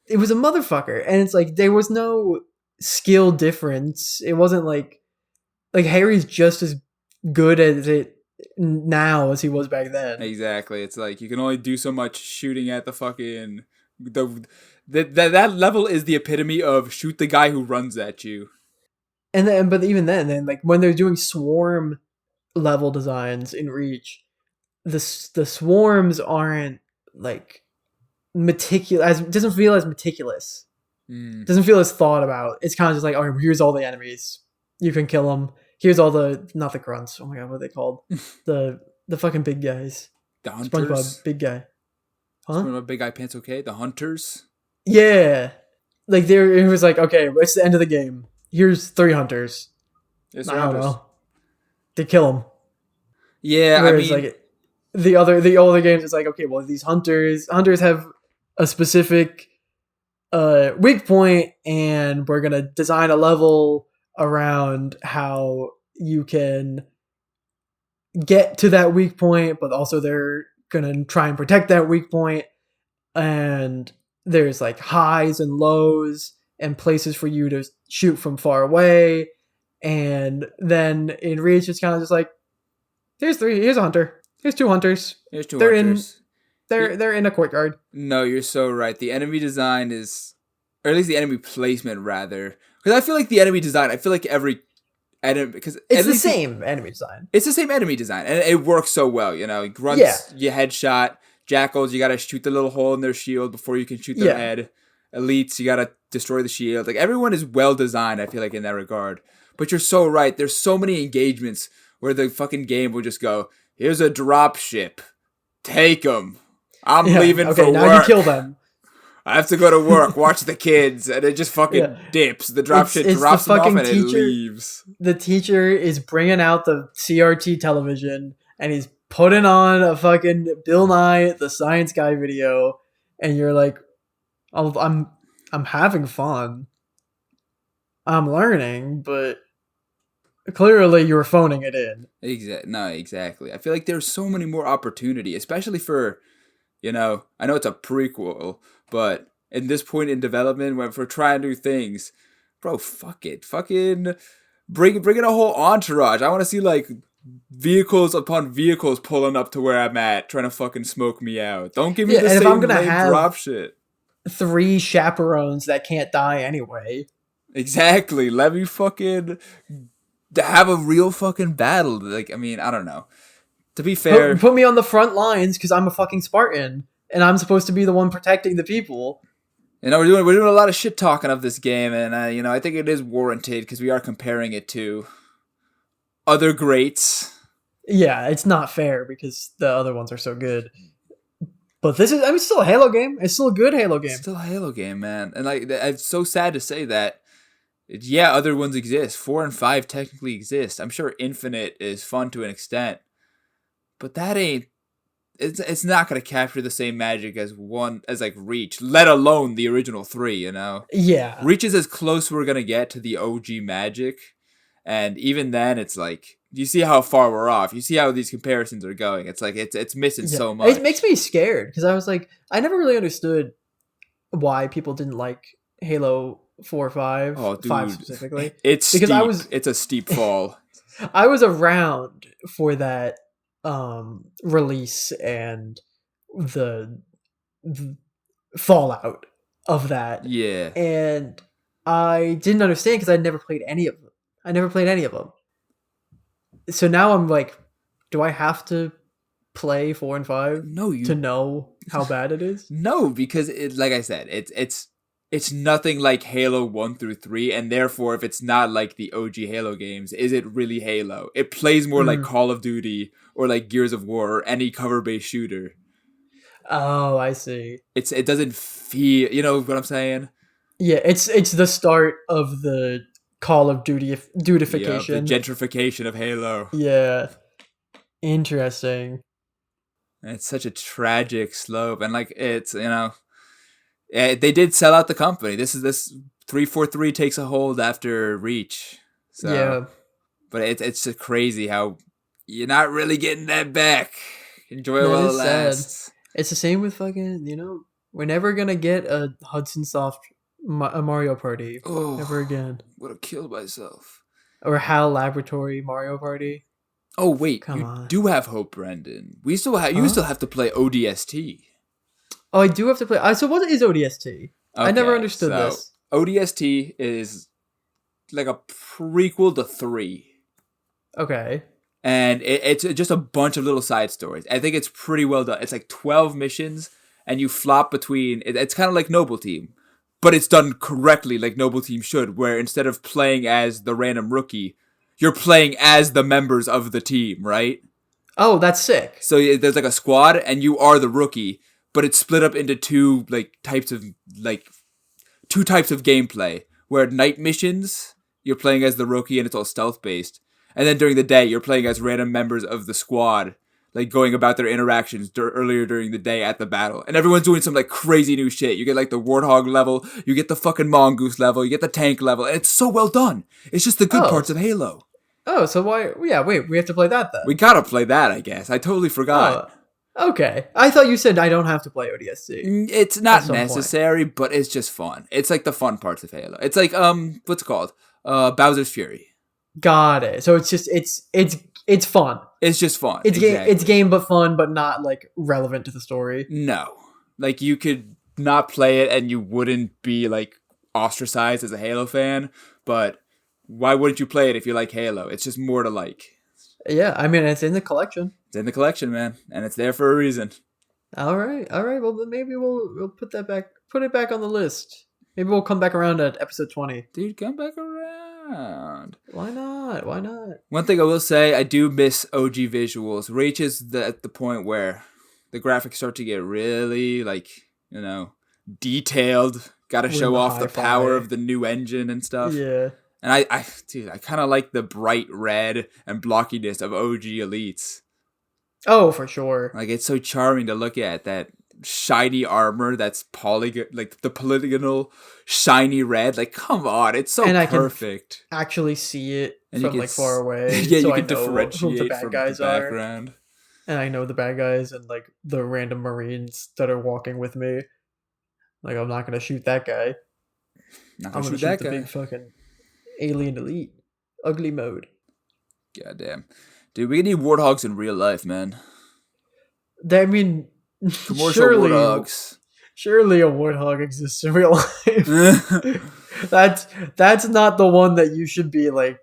It was a motherfucker, and it's like there was no skill difference. It wasn't like Harry's just as good at it now as he was back then. Exactly. It's like you can only do so much shooting at the fucking that level is the epitome of shoot the guy who runs at you. But even then like when they're doing swarm level designs in Reach, the swarms aren't like meticulous. It doesn't feel as meticulous. Doesn't feel as thought about. It's kind of just like, oh, here's all the enemies. You can kill them. Here's all not the grunts. Oh my god, what are they called? the fucking big guys. The hunters. SpongeBob, big guy. Huh? SpongeBob, big guy pants. Okay, the hunters. Yeah, like it was like, okay, it's the end of the game. Here's 3 hunters. I don't know. To kill them. Yeah, whereas, like the older games, it's like, okay, well, these hunters have a specific weak point, and we're gonna design a level around how you can get to that weak point, but also they're gonna try and protect that weak point, and there's like highs and lows and places for you to shoot from far away. And then in Reach, it's kind of just like, here's a hunter, here's 2 hunters, they're in a courtyard. No, you're so right. The enemy design is, or at least the enemy placement rather, because I feel like the enemy design, I feel like every enemy, because it's the same enemy design. It's the same enemy design, and it works so well. You know, grunts, you headshot. Jackals, you gotta shoot the little hole in their shield before you can shoot their head. Elites, you gotta destroy the shield. Like, everyone is well designed, I feel like, in that regard. But you're so right. There's so many engagements where the fucking game will just go, here's a drop ship. Take them. I'm leaving for now work. You kill them. I have to go to work, watch the kids, and it just fucking dips. The drop ship drops them off and it leaves. The teacher is bringing out the CRT television, and he's putting on a fucking Bill Nye the Science Guy video, and you're like, oh, I'm having fun. I'm learning, but clearly you were phoning it in. Exactly. I feel like there's so many more opportunity, especially for, I know it's a prequel, but in this point in development, when we're trying new things, bro, fuck it. Fucking bring in a whole entourage. I want to see, like, vehicles upon vehicles pulling up to where I'm at, trying to fucking smoke me out. Don't give me the same lame drop shit. 3 chaperones that can't die anyway. Exactly. Let me fucking have a real fucking battle. Like, I mean, I don't know. To be fair, put me on the front lines because I'm a fucking Spartan and I'm supposed to be the one protecting the people. We're doing a lot of shit talking of this game, and I think it is warranted because we are comparing it to other greats. Yeah, it's not fair because the other ones are so good. But this is, it's still a Halo game. It's still a good Halo game. It's still a Halo game, man. And like, it's so sad to say that. Yeah, other ones exist. 4 and 5 technically exist. I'm sure Infinite is fun to an extent, but that ain't. It's not gonna capture the same magic as like Reach, let alone the original 3. Yeah. Reach is as close we're gonna get to the OG magic, and even then, it's like, you see how far we're off. You see how these comparisons are going. It's like it's missing so much. It makes me scared because I was like, I never really understood why people didn't like Halo 4 or 5. Oh, dude. 5 specifically. It's because steep. It's a steep fall. I was around for that release and the fallout of that. Yeah. And I didn't understand because I'd never played any of them. So now I'm like, do I have to play 4 and 5 to know how bad it is? No, because like I said, it's nothing like Halo 1 through 3, and therefore, if it's not like the OG Halo games, is it really Halo? It plays more like Call of Duty or like Gears of War or any cover-based shooter. Oh, I see. It doesn't feel, you know what I'm saying? Yeah, it's the start of the Call of Duty dutification. Yeah, the gentrification of Halo. Yeah. Interesting. It's such a tragic slope, and like, it's, they did sell out the company. This 343 takes a hold after Reach. So, yeah. But it's just crazy how you're not really getting that back. Enjoy it while it lasts. Sad. It's the same with fucking, we're never gonna get a Hudson Soft a Mario Party ever again. Would have killed myself. Or HAL Laboratory Mario Party. Oh wait, you do have hope, Brendan. You still have to play ODST. Oh, I do have to play. So what is ODST? Okay, I never understood this. ODST is like a prequel to 3. Okay. And it's just a bunch of little side stories. I think it's pretty well done. It's like 12 missions, and you flop between. It's kind of like Noble Team. but it's done correctly, like Noble Team should, where instead of playing as the random rookie, you're playing as the members of the team, right? Oh, that's sick. So there's like a squad, and you are the rookie, but it's split up into two types of gameplay. Where night missions, you're playing as the rookie, and it's all stealth based, and then during the day, you're playing as random members of the squad, like going about their interactions earlier during the day at the battle, and everyone's doing some like crazy new shit. You get like the warthog level, you get the fucking mongoose level, you get the tank level, and it's so well done. It's just the good parts of Halo. Oh, so why? Yeah, wait, we have to play that then. We gotta play that, I guess. I totally forgot. Okay, I thought you said I don't have to play ODST. It's not necessary, but it's just fun. It's like the fun parts of Halo. It's like what's it called? Bowser's Fury. Got it. So it's just it's fun. It's just fun. It's game but fun, but not like relevant to the story. No, like you could not play it and you wouldn't be like ostracized as a Halo fan. But why wouldn't you play it if you like Halo? It's just more to like. Yeah, I mean it's in the collection. It's in the collection, man, and it's there for a reason. All right. Well, then maybe we'll put that back. Put it back on the list. Maybe we'll come back around at episode 20. Dude, come back around. Why not? One thing I will say, I do miss OG visuals. Reach is at the point where the graphics start to get really, detailed. Got to show off the power of the new engine and stuff. Yeah. And I kind of like the bright red and blockiness of OG Elites. Oh, for sure. Like, it's so charming to look at, that shiny armor that's the polygonal shiny red. Like, come on, it's so perfect. I can actually see it and from far away. Yeah, so you can differentiate who the bad guys from the background. Are. And I know the bad guys and like the random Marines that are walking with me. Like, I'm not gonna shoot that guy. I'm gonna shoot the big fucking alien elite. Ugly mode. Goddamn. Dude, we need warthogs in real life, man. I mean, commercial warthogs. Surely a warthog exists in real life. That's not the one that you should be like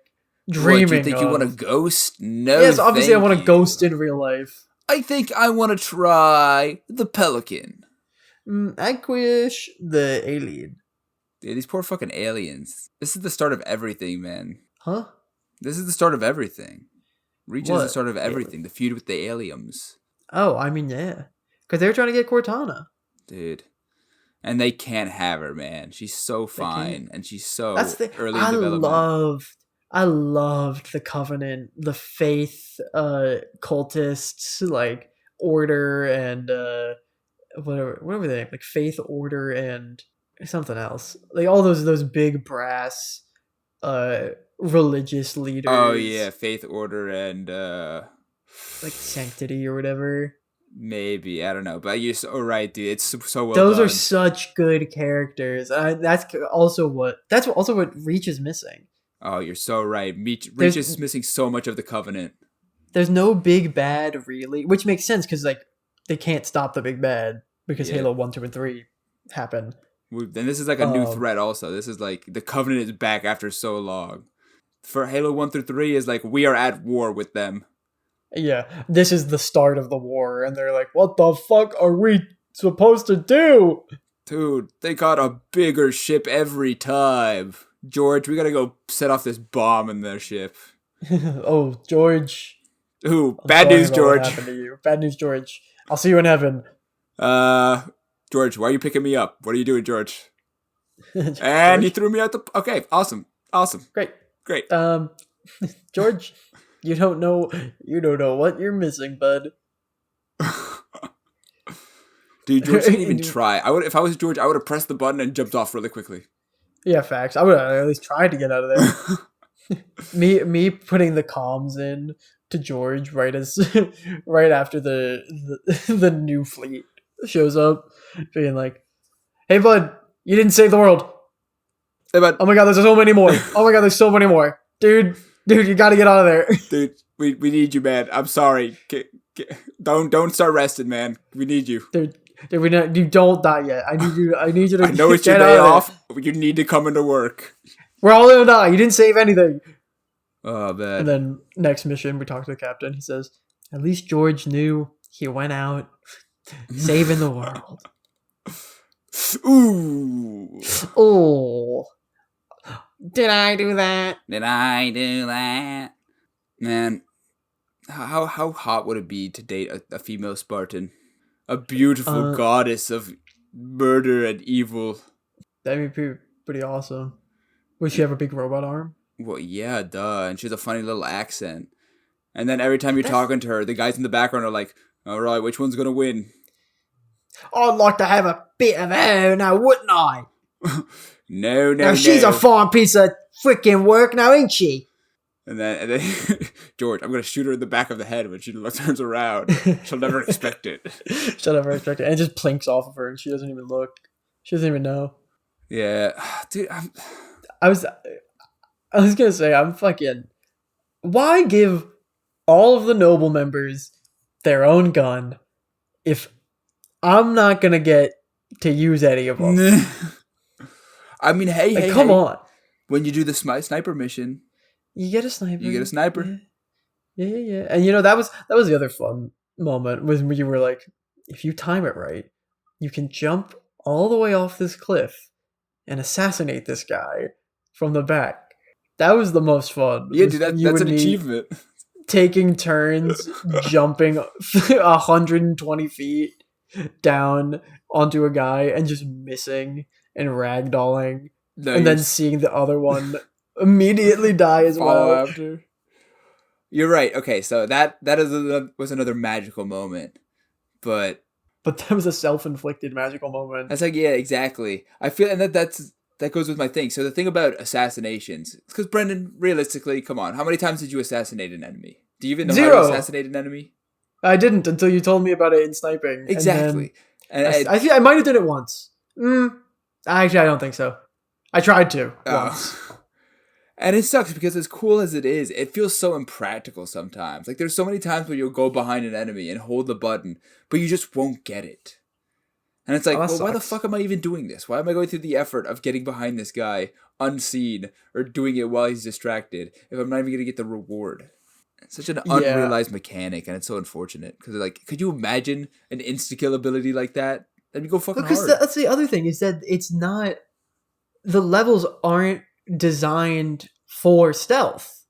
dreaming of. Do you think you want a ghost? No. Yes, obviously I want a ghost in real life. I think I want to try the pelican. I wish the alien. Dude, these poor fucking aliens. This is the start of everything, man. Huh? This is the start of everything. Reach is the start of everything. The feud with the aliens. Oh, I mean, yeah. Because they're trying to get Cortana. Dude. And they can't have her, man. She's so fine. And she's so early in development. I loved the Covenant, the Faith, cultists, like, Order and, whatever they name, like, Faith, Order, and something else. Like, all those big brass, religious leaders. Oh yeah, Faith, Order, and like Sanctity or whatever. Maybe, I don't know, but you're so right, dude. It's so well Those done. are such good characters. That's also what Reach is missing. Oh, you're so right. Reach is missing so much of the Covenant. There's no big bad really, which makes sense because like they can't stop the big bad because Halo 1, 2, and 3 happened. And this is like a new threat also. This is like the Covenant is back after so long. For Halo 1 through 3 is like we are at war with them. Yeah, this is the start of the war, and they're like, what the fuck are we supposed to do? Dude, they got a bigger ship every time. George, we gotta go set off this bomb in their ship. Oh, George. Ooh, bad news, George. What happened to you? Bad news, George. I'll see you in heaven. George, why are you picking me up? What are you doing, George? And you threw me out the... Okay, awesome. Great. George, you don't know what you're missing, bud. Dude, George didn't even try. If I was George, I would have pressed the button and jumped off really quickly. Yeah, facts. I would have at least tried to get out of there. me putting the comms in to George right after the new fleet shows up, being like, "Hey, bud, you didn't save the world. Hey, bud. Oh my god, there's so many more. Oh my god, there's so many more, dude, you got to get out of there, dude. We need you, man. I'm sorry. Don't start resting, man. We need you, dude. You don't die yet. I need you to. I know it's your day off. But you need to come into work. We're all gonna die. You didn't save anything." Oh man. And then next mission, we talk to the captain. He says, "At least George knew. He went out saving the world." Ooh. Oh. Did I do that? Did I do that? Man, how hot would it be to date a female Spartan? A beautiful goddess of murder and evil. That'd be pretty awesome. Would she have a big robot arm? Well, yeah, duh. And she has a funny little accent. And then every time you're talking to her, the guys in the background are like, all right, which one's going to win? I'd like to have a bit of her now, wouldn't I? No. Now, she's a fine piece of freaking work now, ain't she? And then George, I'm going to shoot her in the back of the head when she turns around. She'll never expect it. She'll never expect it. And it just plinks off of her and she doesn't even look. She doesn't even know. Yeah. Dude, I was going to say, I'm fucking... Why give all of the noble members their own gun if I'm not going to get to use any of them? I mean, hey, come on. When you do the sniper mission... You get a sniper. Yeah. And that was the other fun moment was when you were like, if you time it right, you can jump all the way off this cliff and assassinate this guy from the back. That was the most fun. Yeah, dude, that's an achievement. Taking turns, jumping 120 feet down onto a guy and just missing and ragdolling. Nice. And then seeing the other one immediately die as well. After. You're right. Okay, so that was another magical moment, but that was a self-inflicted magical moment. That's like, yeah, exactly. I feel, and that goes with my thing. So the thing about assassinations, because Brendan, realistically, come on, how many times did you assassinate an enemy? Do you even know 0. how to assassinate an enemy? I didn't until you told me about it in sniping. Exactly. And I think I might have done it once. Actually, I don't think so. I tried to once. And it sucks because as cool as it is, it feels so impractical sometimes. Like there's so many times where you'll go behind an enemy and hold the button, but you just won't get it. And it's like, well, why the fuck am I even doing this? Why am I going through the effort of getting behind this guy unseen or doing it while he's distracted if I'm not even going to get the reward? It's such an unrealized mechanic, and it's so unfortunate. Because like, could you imagine an insta-kill ability like that? That'd go fucking hard. Because that's the other thing, is that it's not... The levels aren't designed for stealth.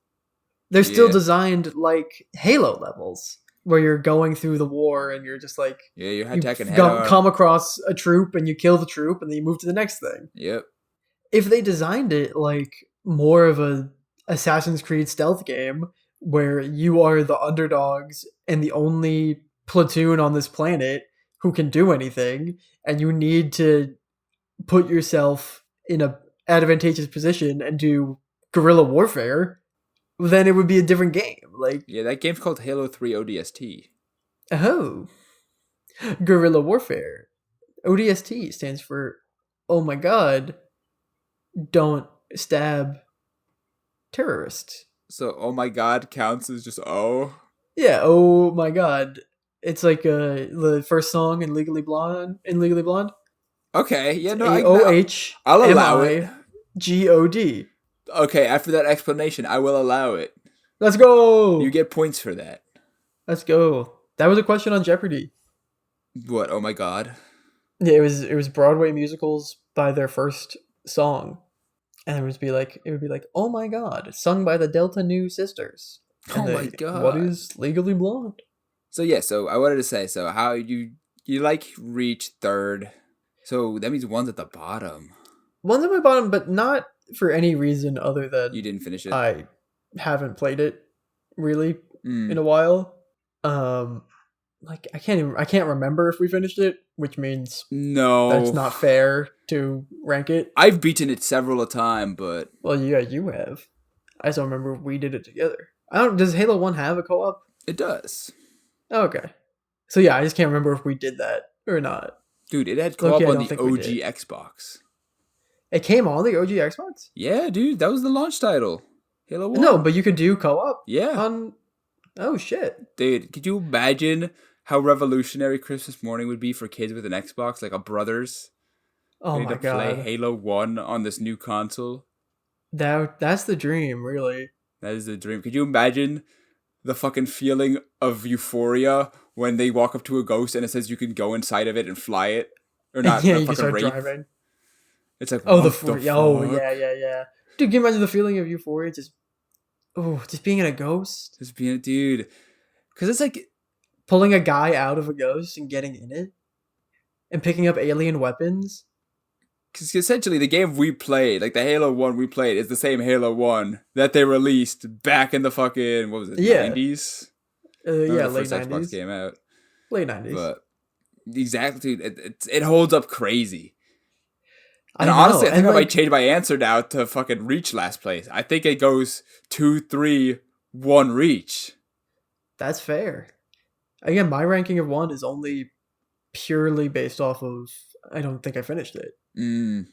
They're still designed like Halo levels, where you're going through the war and you're just like, you're attacking come across a troop and you kill the troop and then you move to the next thing. Yep. If they designed it like more of a Assassin's Creed stealth game where you are the underdogs and the only platoon on this planet who can do anything, and you need to put yourself in a advantageous position and do guerrilla warfare, then it would be a different game. Like, yeah, that game's called Halo 3 ODST. Oh, guerrilla warfare. ODST stands for, oh my god, don't stab terrorists. So, oh my god counts as just oh? Yeah, oh my god. It's like the first song in Legally Blonde. Okay, yeah, no, I'll allow it. God. Okay, after that explanation, I will allow it. Let's go. You get points for that. Let's go. That was a question on Jeopardy. What? Oh my god. Yeah, it was Broadway musicals by their first song, and it would be like, oh my god, sung by the Delta Nu Sisters. And oh my god. What is Legally Blonde? So yeah, so I wanted to say, so how you like reach third. So that means one's at the bottom. One's at my bottom, but not for any reason other than you didn't finish it. I haven't played it really in a while. Like I can't remember if we finished it, which means no, that's not fair to rank it. I've beaten it several a time, but well, yeah, you have. I just don't remember if we did it together. Does Halo 1 have a co-op? It does. Okay. So yeah, I just can't remember if we did that or not. Dude, it had co-op on the OG Xbox. It came on the OG Xbox? Yeah, dude, that was the launch title. Halo 1. No, but you could do co-op? Yeah. Oh, shit. Dude, could you imagine how revolutionary Christmas morning would be for kids with an Xbox, like a brother's? Oh my god. Play Halo 1 on this new console? That's the dream, really. That is the dream. Could you imagine the fucking feeling of euphoria when they walk up to a ghost and it says you can go inside of it and fly it? Or not, Yeah, not you can fucking start rape. driving. It's like, Oh, what the fuck? oh yeah. Dude, can you imagine the feeling of euphoria? Just being in a ghost, Just being a dude. Because it's like, pulling a guy out of a ghost and getting in it, and picking up alien weapons. because essentially the game we played, like the Halo 1 we played, is the same Halo 1 that they released back in the fucking, what was it, Yeah, 90s? yeah, The late first Xbox 90s, came out. late 90s. But exactly, dude, it holds up crazy. And I know, honestly, I think and I might like change my answer now to fucking Reach last place. I think it goes 2, 3, 1 Reach. that's fair. Again, my ranking of 1 is only purely based off of I don't think I finished it. Mm.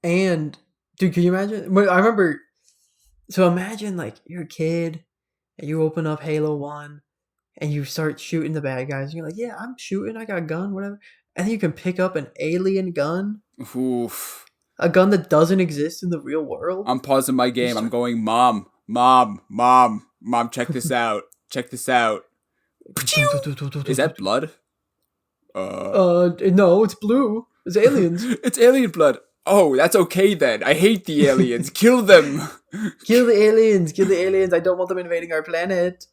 And dude, can you imagine? I remember. So imagine like you're a kid and you open up Halo 1 and you start shooting the bad guys. And you're like, yeah, I'm shooting. I got a gun, whatever. And then you can pick up an alien gun, Oof. a gun that doesn't exist in the real world. I'm pausing my game. I'm going, Mom, check this out. Check this out. Is that blood? No, it's blue. It's aliens. It's alien blood. Oh, that's okay then. I hate the aliens. Kill them. Kill the aliens. Kill the aliens. I don't want them invading our planet.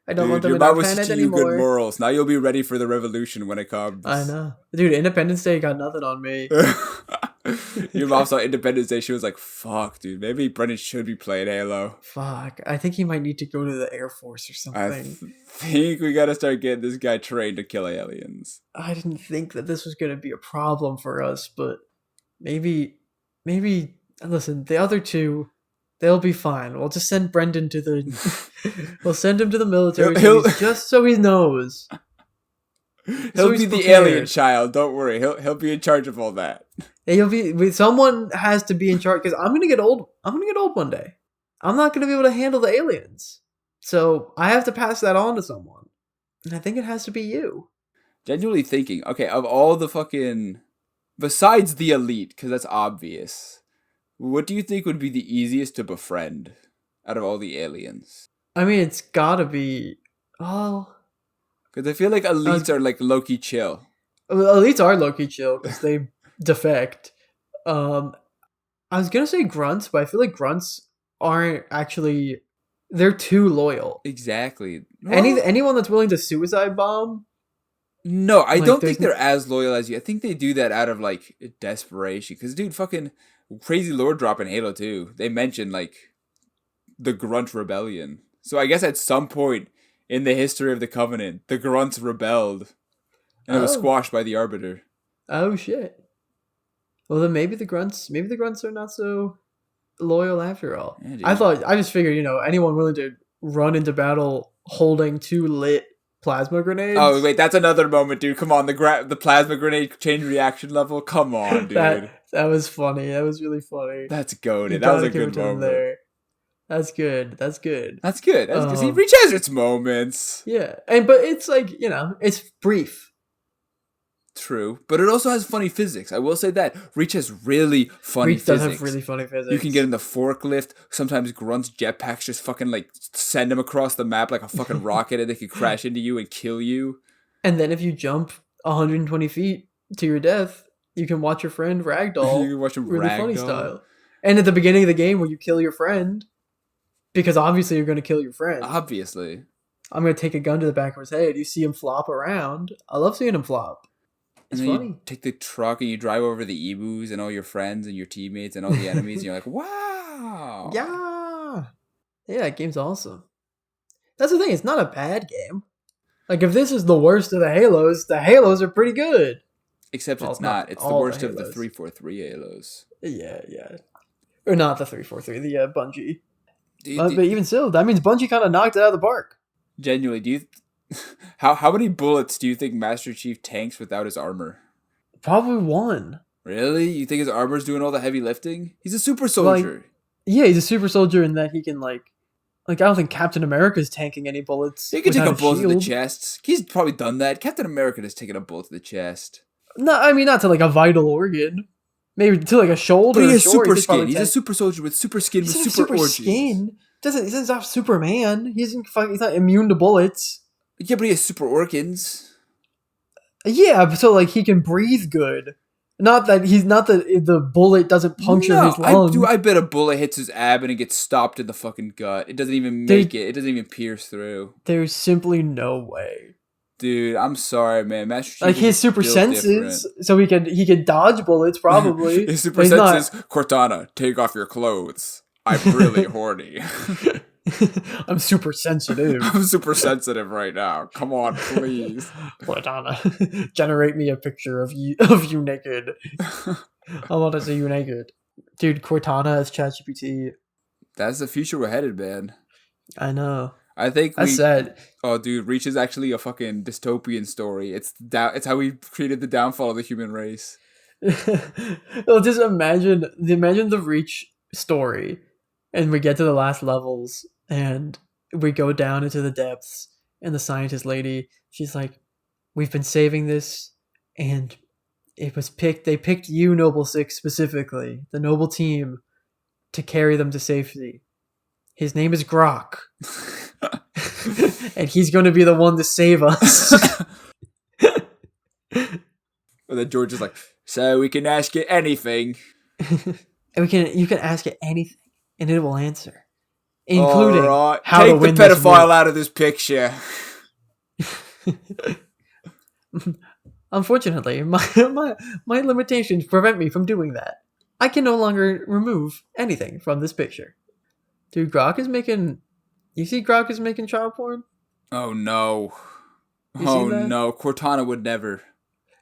I don't want them your in our mom was planet teaching you anymore. good morals. Now you'll be ready for the revolution when it comes. I know. Dude, Independence Day got nothing on me. Your mom saw Independence Day. She was like, fuck, dude. Maybe Brendan should be playing Halo. Fuck. I think he might need to go to the Air Force or something. I think we gotta start getting this guy trained to kill aliens. I didn't think that this was going to be a problem for us, but maybe, listen, the other two, they'll be fine. We'll just send Brendan to the, we'll send him to the military just so he knows. He'll be the alien child. Don't worry. He'll be in charge of all that. Someone has to be in charge because I'm going to get old. I'm going to get old one day. I'm not going to be able to handle the aliens. So I have to pass that on to someone. And I think it has to be you. Genuinely thinking, okay, of all the fucking, besides the elite, because that's obvious, what do you think would be the easiest to befriend out of all the aliens? I mean, it's gotta be, well, because I feel like elites are like low-key chill. Elites are low-key chill because they defect. I was gonna say grunts, but I feel like grunts aren't actually, they're too loyal. Exactly. Well, anyone that's willing to suicide bomb. No, I don't think they're as loyal as you. I think they do that out of like desperation. Because dude, fucking Crazy Lord drop in Halo 2, they mentioned like the Grunt Rebellion. So I guess at some point in the history of the Covenant, the Grunts rebelled, and it was squashed by the Arbiter. Oh shit! Well, then maybe the grunts are not so loyal after all. Yeah, I just figured, anyone willing to run into battle holding 2 lit plasma grenades. Oh wait, that's another moment, dude. Come on, the plasma grenade chain reaction level. Come on, dude. that was funny. That was really funny. That's goated. That was a good moment. There. That's good. See, Reach has its moments. Yeah, but it's like, it's brief. True, but it also has funny physics. I will say that Reach has really funny physics. Reach does have really funny physics. You can get in the forklift. Sometimes Grunt's jetpacks just fucking like send them across the map like a fucking rocket, and they can crash into you and kill you. And then if you jump 120 feet to your death, you can watch your friend ragdoll. You can watch him really ragdoll. Funny style. And at the beginning of the game, when you kill your friend, because obviously you're going to kill your friend. Obviously. I'm going to take a gun to the back of his head. You see him flop around. I love seeing him flop. It's funny. You take the truck and you drive over the emus and all your friends and your teammates and all the enemies. And you're like, wow. Yeah. Yeah, that game's awesome. That's the thing. It's not a bad game. Like, if this is the worst of the Halos are pretty good. Except it's not. It's the worst of the 343 Halos. Yeah. Or not the 343, the Bungie. But even still, that means Bungie kind of knocked it out of the park. Genuinely, do you... How many bullets do you think Master Chief tanks without his armor? Probably 1. Really? You think his armor's doing all the heavy lifting? He's a super soldier. Yeah, he's a super soldier in that he can I don't think Captain America's tanking any bullets. He can take a bullet to the chest. He's probably done that. Captain America has taken a bullet to the chest. No, I mean not to a vital organ. Maybe to a shoulder. But he has super skin. He's a super soldier with super skin with super organs. Skin. He's not Superman. He's not immune to bullets. Yeah, but he has super organs. Yeah, so like he can breathe good. Not that the bullet doesn't puncture his lung. I bet a bullet hits his ab and it gets stopped in the fucking gut. It doesn't even make it. It doesn't even pierce through. There's simply no way. Dude, I'm sorry, man. Master Chief Like his super senses, so he could dodge bullets probably. His super senses, Cortana, take off your clothes. I'm really horny. I'm super sensitive. I'm super sensitive right now. Come on, please. Cortana, generate me a picture of you naked. I want to see you naked. Dude, Cortana as ChatGPT. That's the future we're headed, man. I know. I think that's sad. Oh, dude, Reach is actually a fucking dystopian story. It's how we created the downfall of the human race. Well, just imagine the Reach story, and we get to the last levels, and we go down into the depths, and the scientist lady, she's like, "We've been saving this, and it was picked. They picked you, Noble Six, specifically, the Noble Team, to carry them to safety. His name is Grok." And he's going to be the one to save us. And then George is like, "So we can ask it anything." And you can ask it anything, and it will answer, including how take to win the pedophile out of this picture. Unfortunately, my limitations prevent me from doing that. I can no longer remove anything from this picture. Dude, Grok is making... You see Grok is making child porn? Oh, no. No. Cortana would never.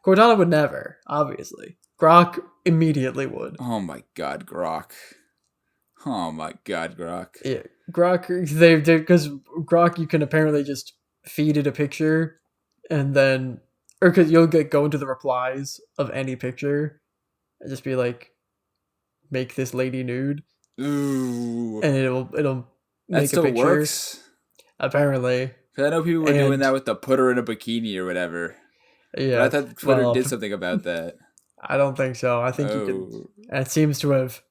Cortana would never, obviously. Grok immediately would. Oh, my God, Grok. Yeah, Grok, because Grok, you can apparently just feed it a picture, and then... Or because you'll go into the replies of any picture, and just be like, make this lady nude. Ooh. And it'll make still a picture. Works? Apparently. Because I know people were doing that with the put her in a bikini or whatever. Yeah. But I thought Twitter did something about that. I don't think so. I think you can... It seems to have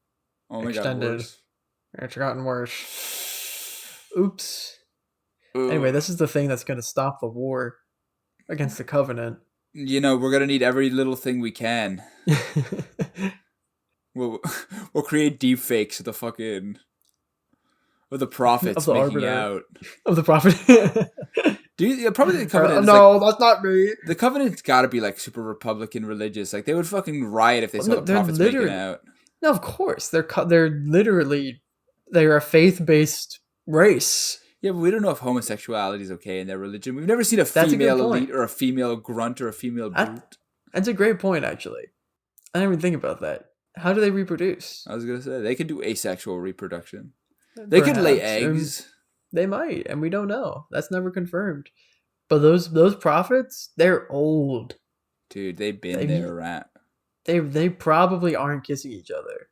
extended. It's gotten worse. Oops. Ooh. Anyway, this is the thing that's going to stop the war against the Covenant. You know, we're going to need every little thing we can. We'll create deepfakes of the fucking... Of the prophets making Arbiter. Out. Of the prophet. Probably the Covenant. No, that's not me. The Covenant's got to be like super Republican religious. Like they would fucking riot if they saw the prophets making out. No, of course they're a faith-based race. Yeah, but we don't know if homosexuality is okay in their religion. We've never seen a female elite or a female grunt or a female brute. That's a great point, actually. I didn't even think about that. How do they reproduce? I was gonna say they could do asexual reproduction. They could lay eggs. They might, and we don't know. That's never confirmed. But those prophets, they're old. Dude, they've been there around. They probably aren't kissing each other.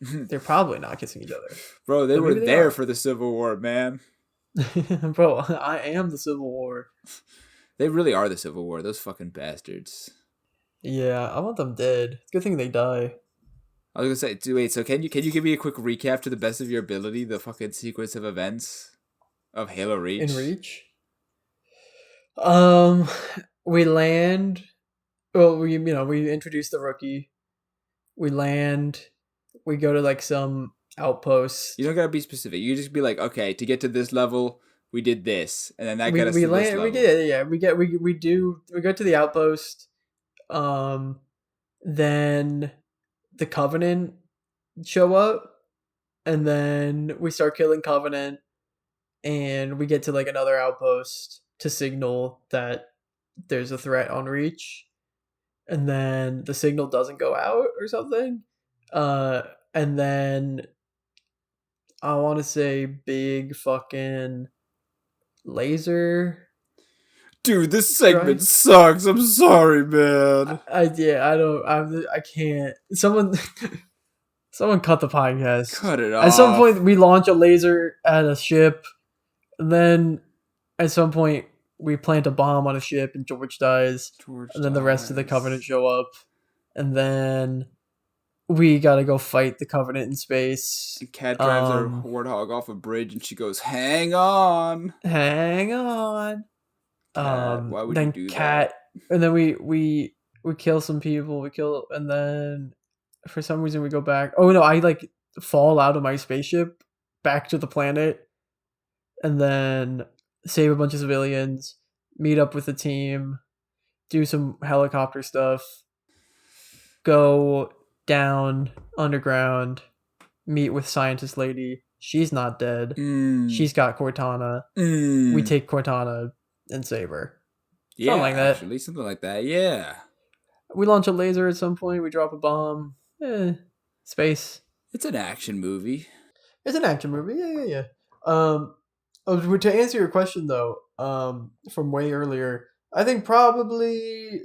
They're probably not kissing each other. Bro, they were there for the Civil War, man. Bro, I am the Civil War. They really are the Civil War. Those fucking bastards. Yeah, I want them dead. Good thing they die. I was gonna say, wait, so can you give me a quick recap to the best of your ability, the fucking sequence of events of Halo Reach? In Reach? We land. Well, we introduce the rookie. We land. We go to like some outposts. You don't gotta be specific. You just be like, okay, to get to this level, we did this, and then that got us to this level. We go to the outpost. Then the Covenant show up, and then we start killing Covenant, and we get to like another outpost to signal that there's a threat on Reach, and then the signal doesn't go out or something, and then I want to say big fucking laser. Dude, this segment sucks. I'm sorry, man. I can't. Someone cut the podcast. Cut it off. At some point, we launch a laser at a ship. And then, at some point, we plant a bomb on a ship and George dies. And then the rest of the Covenant show up. And then we gotta go fight the Covenant in space. And Kat drives her warthog off a bridge and she goes, "Hang on. Hang on." Why would then you do Kat And then we kill some people. And then for some reason we go back. Oh no, I like fall out of my spaceship back to the planet, and then save a bunch of civilians, meet up with the team, do some helicopter stuff, go down underground, meet with scientist lady. She's not dead. She's got Cortana. We take Cortana and save her. Yeah, something like that. Actually, something like that. Yeah. We launch a laser at some point. We drop a bomb. Space. It's an action movie. It's an action movie. Yeah. To answer your question though, from way earlier, I think probably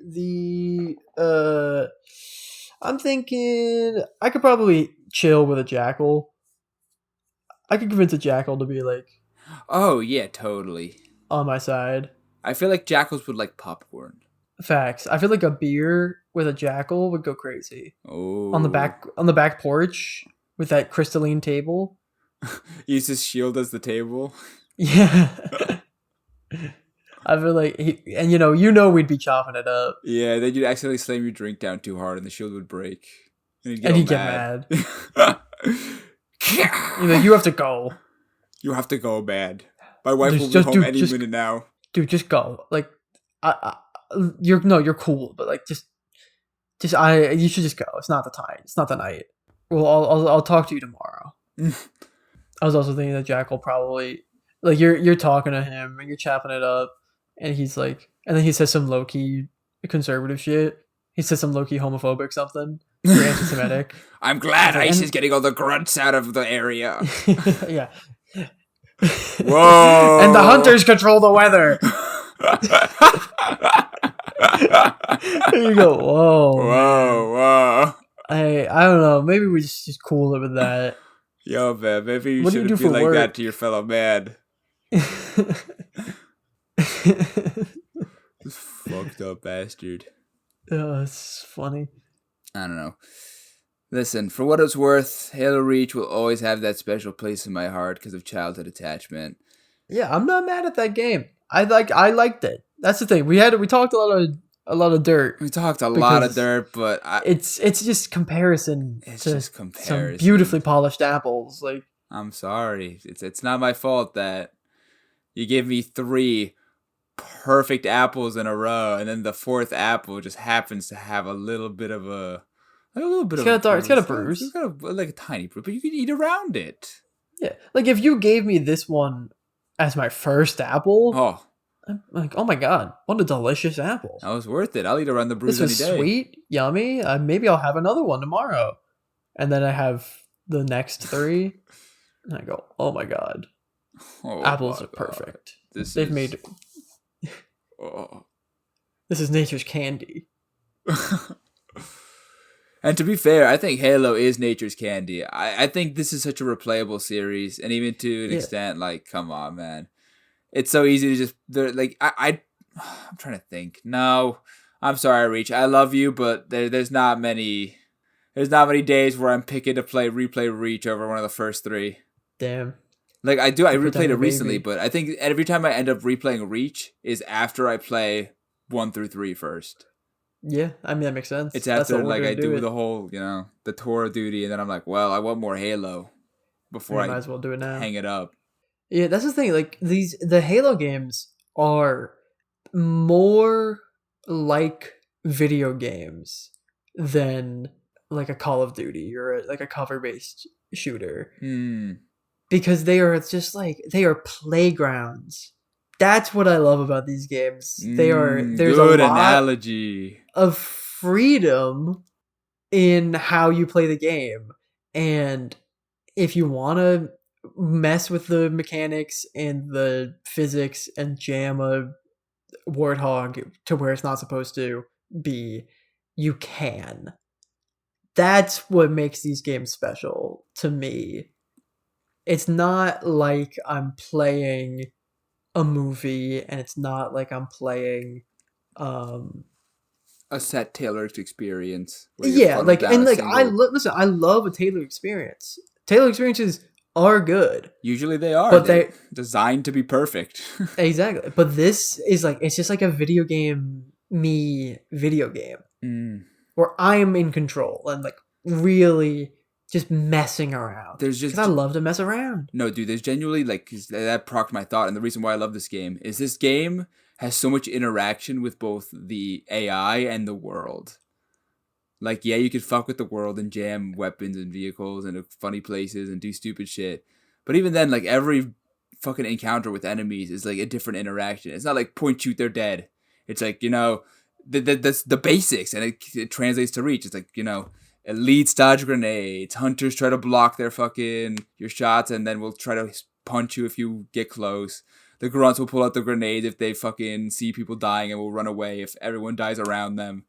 I'm thinking I could probably chill with a jackal. I could convince a jackal to be like, oh yeah, totally on my side. I feel like jackals would like popcorn. Facts. I feel like a beer with a jackal would go crazy. Oh, on the back porch with that crystalline table. Use his shield as the table. Yeah. I feel like we'd be chopping it up. Yeah, then you'd accidentally slam your drink down too hard and the shield would break. And he'd get mad. You have to go. You have to go, man. My wife will be home any minute now. Dude, just go. Like, you're cool, but like, you should just go. It's not the time. It's not the night. Well, I'll talk to you tomorrow. I was also thinking that Jack will probably like you're talking to him and you're chopping it up, and he's like, and then he says some low key conservative shit. He says some low key homophobic something. Or anti-Semitic. I'm glad Ice is getting all the grunts out of the area. Yeah. Whoa! And the hunters control the weather. There you go. Whoa. I don't know. Maybe we just cool it with that. Yo, man. Maybe you shouldn't be like that to your fellow man. This fucked up bastard. Oh, it's funny. I don't know. Listen, for what it's worth, Halo Reach will always have that special place in my heart because of childhood attachment. Yeah, I'm not mad at that game. I liked it. That's the thing. We talked a lot of dirt. We talked a lot of dirt, but it's just comparison. It's just comparison. Some beautifully polished apples. Like, I'm sorry. It's not my fault that you give me 3 perfect apples in a row, and then the 4th apple just happens to have a little bit of a it's got a bruise. It's got a tiny bruise, but you can eat around it. Yeah, like if you gave me this one as my first apple, I'm like, oh my god, what a delicious apple! That was worth it. I'll eat around the bruise any day. This was sweet, yummy. Maybe I'll have another one tomorrow, and then I have the next 3, and I go, oh my god, apples are perfect. This is nature's candy. And to be fair, I think Halo is nature's candy. I think this is such a replayable series, and even to an extent, like, come on, man, it's so easy to just I'm trying to think. No, I'm sorry, Reach. I love you, but there's not many days where I'm picking to replay Reach over one of the first 3. Damn. Like I replayed it recently, but I think every time I end up replaying Reach is after I play 1 through 3 first. Yeah, I mean that makes sense. It's after like I do the whole, the tour duty, and then I'm like, well, I want more Halo before I might as well do it now. Hang it up. Yeah, that's the thing. Like the Halo games are more like video games than like a Call of Duty or like a cover-based shooter. Because they are playgrounds. That's what I love about these games. There's good a lot analogy of freedom in how you play the game. And if you want to mess with the mechanics and the physics and jam a warthog to where it's not supposed to be, you can. That's what makes these games special to me. It's not like I'm playing a movie, and it's not like I'm playing a set tailored experience. Yeah, like and like I love a tailored experience. Tailored experiences are good. Usually they are, but they're designed to be perfect. Exactly, but this is like it's just like a video game me video game Mm. where I am in control and like really just messing around. There's just because I love to mess around. No, dude, there's genuinely, like, 'cause that procked my thought, and the reason why I love this game is this game has so much interaction with both the AI and the world. Like, yeah, you could fuck with the world and jam weapons and vehicles and funny places and do stupid shit. But even then, like, every fucking encounter with enemies is, like, a different interaction. It's not like point, shoot, they're dead. It's like, you know, that's the basics, and it translates to reach. It's like, you know, elites dodge grenades, hunters try to block their fucking your shots, and then will try to punch you if you get close. The grunts will pull out the grenade if they fucking see people dying and will run away if everyone dies around them.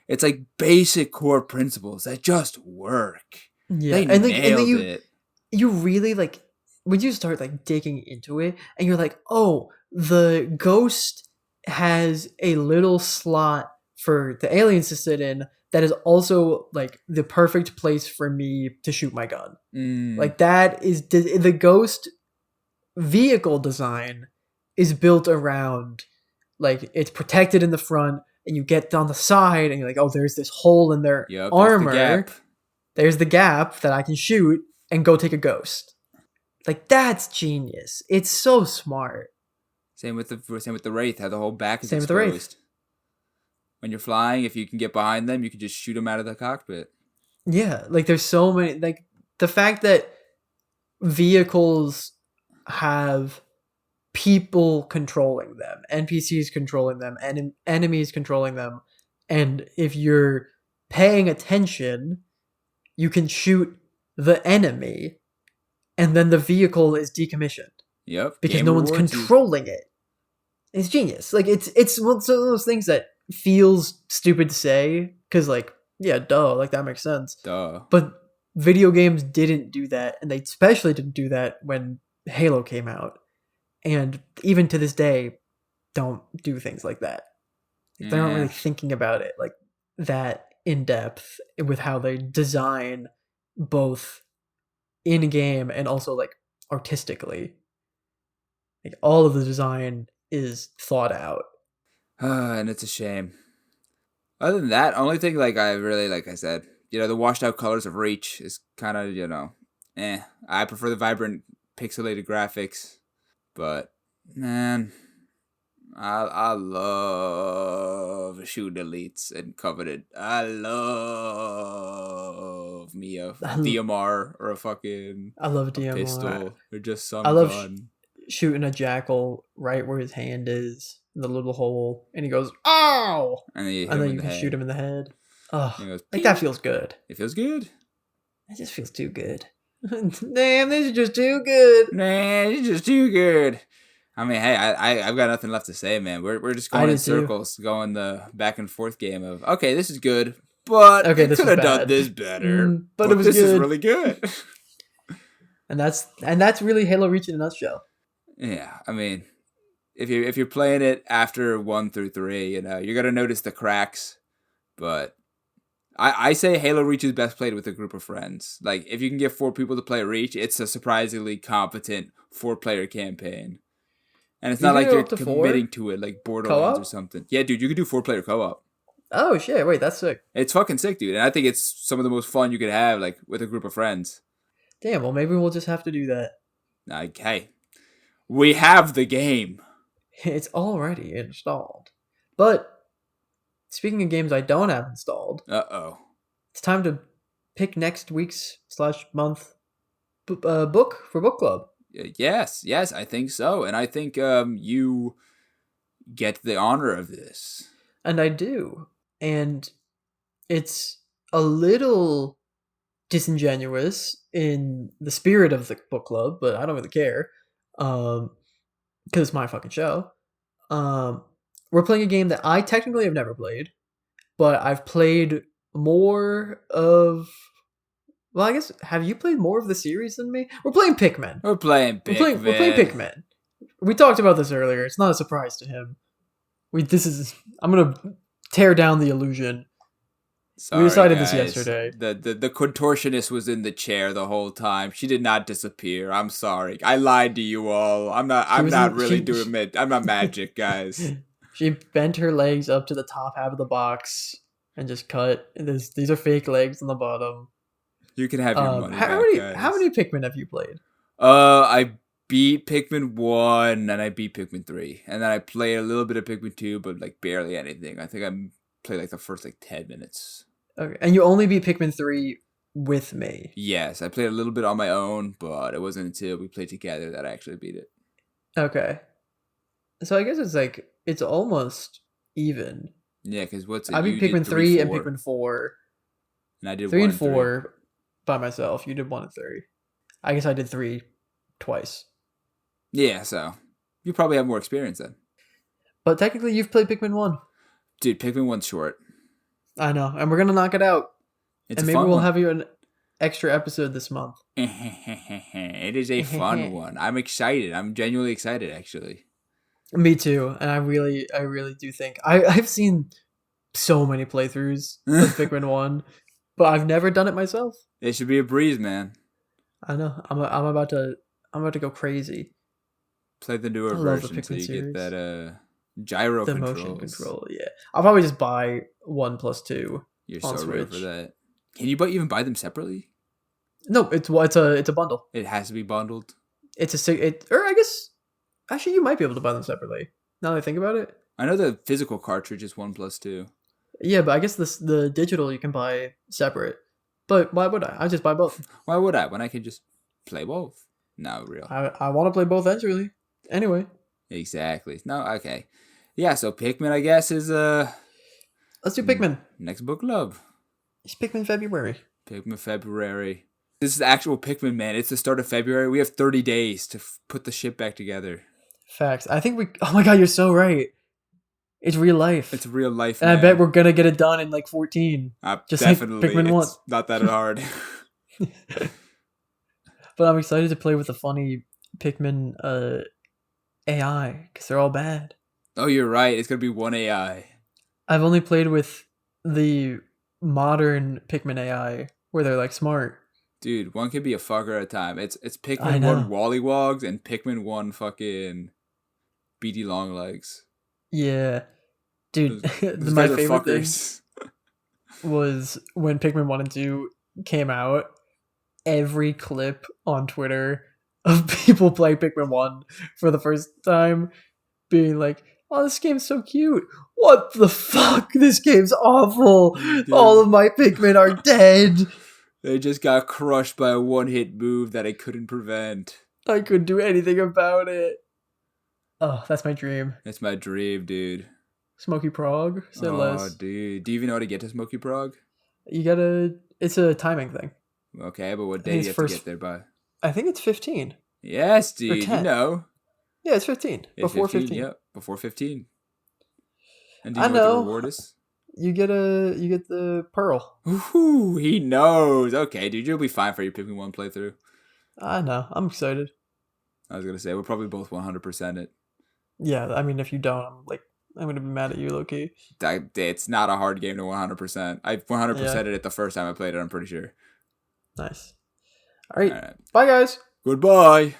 It's like basic core principles that just work. Yeah, They nailed it. You really like when you start like digging into it, and you're like, oh, the ghost has a little slot for the aliens to sit in that is also like the perfect place for me to shoot my gun. Like that is the ghost vehicle design is built around like it's protected in the front, and you get on the side and you're like, oh, there's this hole in their armor. There's the gap that I can shoot and go take a ghost. Like that's genius. It's so smart. Same with the Wraith. How the whole back is Same exposed. with the Wraith. When you're flying, if you can get behind them, you can just shoot them out of the cockpit. Yeah, like there's so many. Like the fact that vehicles have people controlling them, NPCs controlling them, and enemies controlling them, and if you're paying attention, you can shoot the enemy, and then the vehicle is decommissioned. Yep. Because no one's controlling it. It's genius. Like it's one of those things that feels stupid to say because like yeah, duh, like that makes sense. Duh. But video games didn't do that, and they especially didn't do that when Halo came out, and even to this day, don't do things like that. Like, they're not really thinking about it like that in depth with how they design both in game and also like artistically. Like all of the design is thought out. And it's a shame. Other than that, only thing like I really like I said, you know, the washed out colors of Reach is kind of, you know, I prefer the vibrant pixelated graphics, but man, I love shooting elites and Covenant. I love me a DMR or a fucking I love DMR. pistol or just some gun. Shooting a jackal right where his hand is in the little hole, and he goes, "Ow!" And then you can shoot him in the head. Oh, goes, like that feels good. It feels good. It just feels too good. Damn, this is just too good. Man, it's just too good. I mean, hey, I've got nothing left to say, man. We're just going in circles, going the back and forth game of okay, this is good, but okay, this could have done this better. But it was this good. Is really good. and that's really Halo Reach in a nutshell. Yeah, I mean, if you're playing it after 1 through 3, you know, you're gonna notice the cracks, but I say Halo Reach is best played with a group of friends. Like, if you can get 4 people to play Reach, it's a surprisingly competent 4-player campaign. And it's not like you're committing to it like Borderlands or something. Yeah, dude, you can do 4-player co-op. Oh, shit. Wait, that's sick. It's fucking sick, dude. And I think it's some of the most fun you could have, like, with a group of friends. Damn, well, maybe we'll just have to do that. Like, hey, we have the game. It's already installed. But speaking of games I don't have installed, it's time to pick next week's /month book for book club. Yes, I think so, and I think you get the honor of this. And I do, and it's a little disingenuous in the spirit of the book club, but I don't really care, because it's my fucking show. We're playing a game that I technically have never played, but I've played more of... Well, I guess, have you played more of the series than me? We're playing Pikmin. We're playing Pikmin. We talked about this earlier. It's not a surprise to him. I'm going to tear down the illusion. Sorry, we decided guys. this yesterday. The contortionist was in the chair the whole time. She did not disappear. I'm sorry. I lied to you all. I'm not magic, guys. She bent her legs up to the top half of the box and just cut. These are fake legs on the bottom. You can have your money back, guys. How many Pikmin have you played? I beat Pikmin 1 and I beat Pikmin 3. And then I played a little bit of Pikmin 2, but like barely anything. I think I played like the first like 10 minutes. Okay. And you only beat Pikmin 3 with me? Yes, I played a little bit on my own, but it wasn't until we played together that I actually beat it. Okay. So I guess it's almost even. Yeah, because what's it? I beat Pikmin 3 and Pikmin 4. And I did 3 1 and 4 by myself. You did 1 and 3. I guess I did 3 twice. Yeah, so you probably have more experience then. But technically, you've played Pikmin 1. Dude, Pikmin 1's short. I know, and we're gonna knock it out. It's and a maybe fun we'll one. have you an extra episode this month. It is a fun one. I'm excited. I'm genuinely excited, actually. Me too, and I really do think I've seen so many playthroughs of Pikmin 1, but I've never done it myself. It should be a breeze, man. I know. I'm about to go crazy. Play the newer version so you get that gyro controls. Motion control, yeah. I'll probably just buy 1+2. You're so ready for that. Can you even buy them separately? No, it's a bundle. It has to be bundled. Or I guess actually you might be able to buy them separately. Now that I think about it. I know the physical cartridge is 1+2. Yeah, but I guess the digital you can buy separate. But why would I? I just buy both. Why would I when I could just play both? No, real. I want to play both ends really. Anyway. Exactly. No, okay. Yeah, so Pikmin, I guess, is let's do Pikmin. Next book club. It's Pikmin February. Pikmin February. This is the actual Pikmin, man. It's the start of February. We have 30 days to put the shit back together. Facts. I think oh my god, you're so right. It's real life. It's real life, and man. I bet we're gonna get it done in like 14. Just definitely. Like Pikmin 1. It's not that hard. But I'm excited to play with the funny Pikmin AI because they're all bad. Oh, you're right. It's gonna be one AI. I've only played with the modern Pikmin AI where they're like smart. Dude, one can be a fucker at a time. It's Pikmin 1 Wallywogs and Pikmin 1 fucking Beady Longlegs. Yeah. Dude, my favorite thing was when Pikmin 1 and 2 came out, every clip on Twitter of people playing Pikmin 1 for the first time being like, oh, this game's so cute. What the fuck? This game's awful. Dude. All of my Pikmin are dead. They just got crushed by a one-hit move that I couldn't prevent. I couldn't do anything about it. Oh, that's my dream. It's my dream, dude. Smoky Prog? Oh, dude. Do you even know how to get to Smoky Prog? It's a timing thing. Okay, but what day do you have to get there by? I think it's 15. Yes, dude. You know. Yeah, it's 15. Before 15. Yep, before 15. And do you know what the reward is? You get the pearl. Ooh, he knows. Okay, dude, you'll be fine for your Pikmin 1 playthrough. I know. I'm excited. I was gonna say we're probably both 100% it. Yeah, I mean, if you don't, I'm gonna be mad at you, low-key. It's not a hard game to 100%. I 100%ed it the first time I played it. I'm pretty sure. Nice. All right. Bye, guys. Goodbye.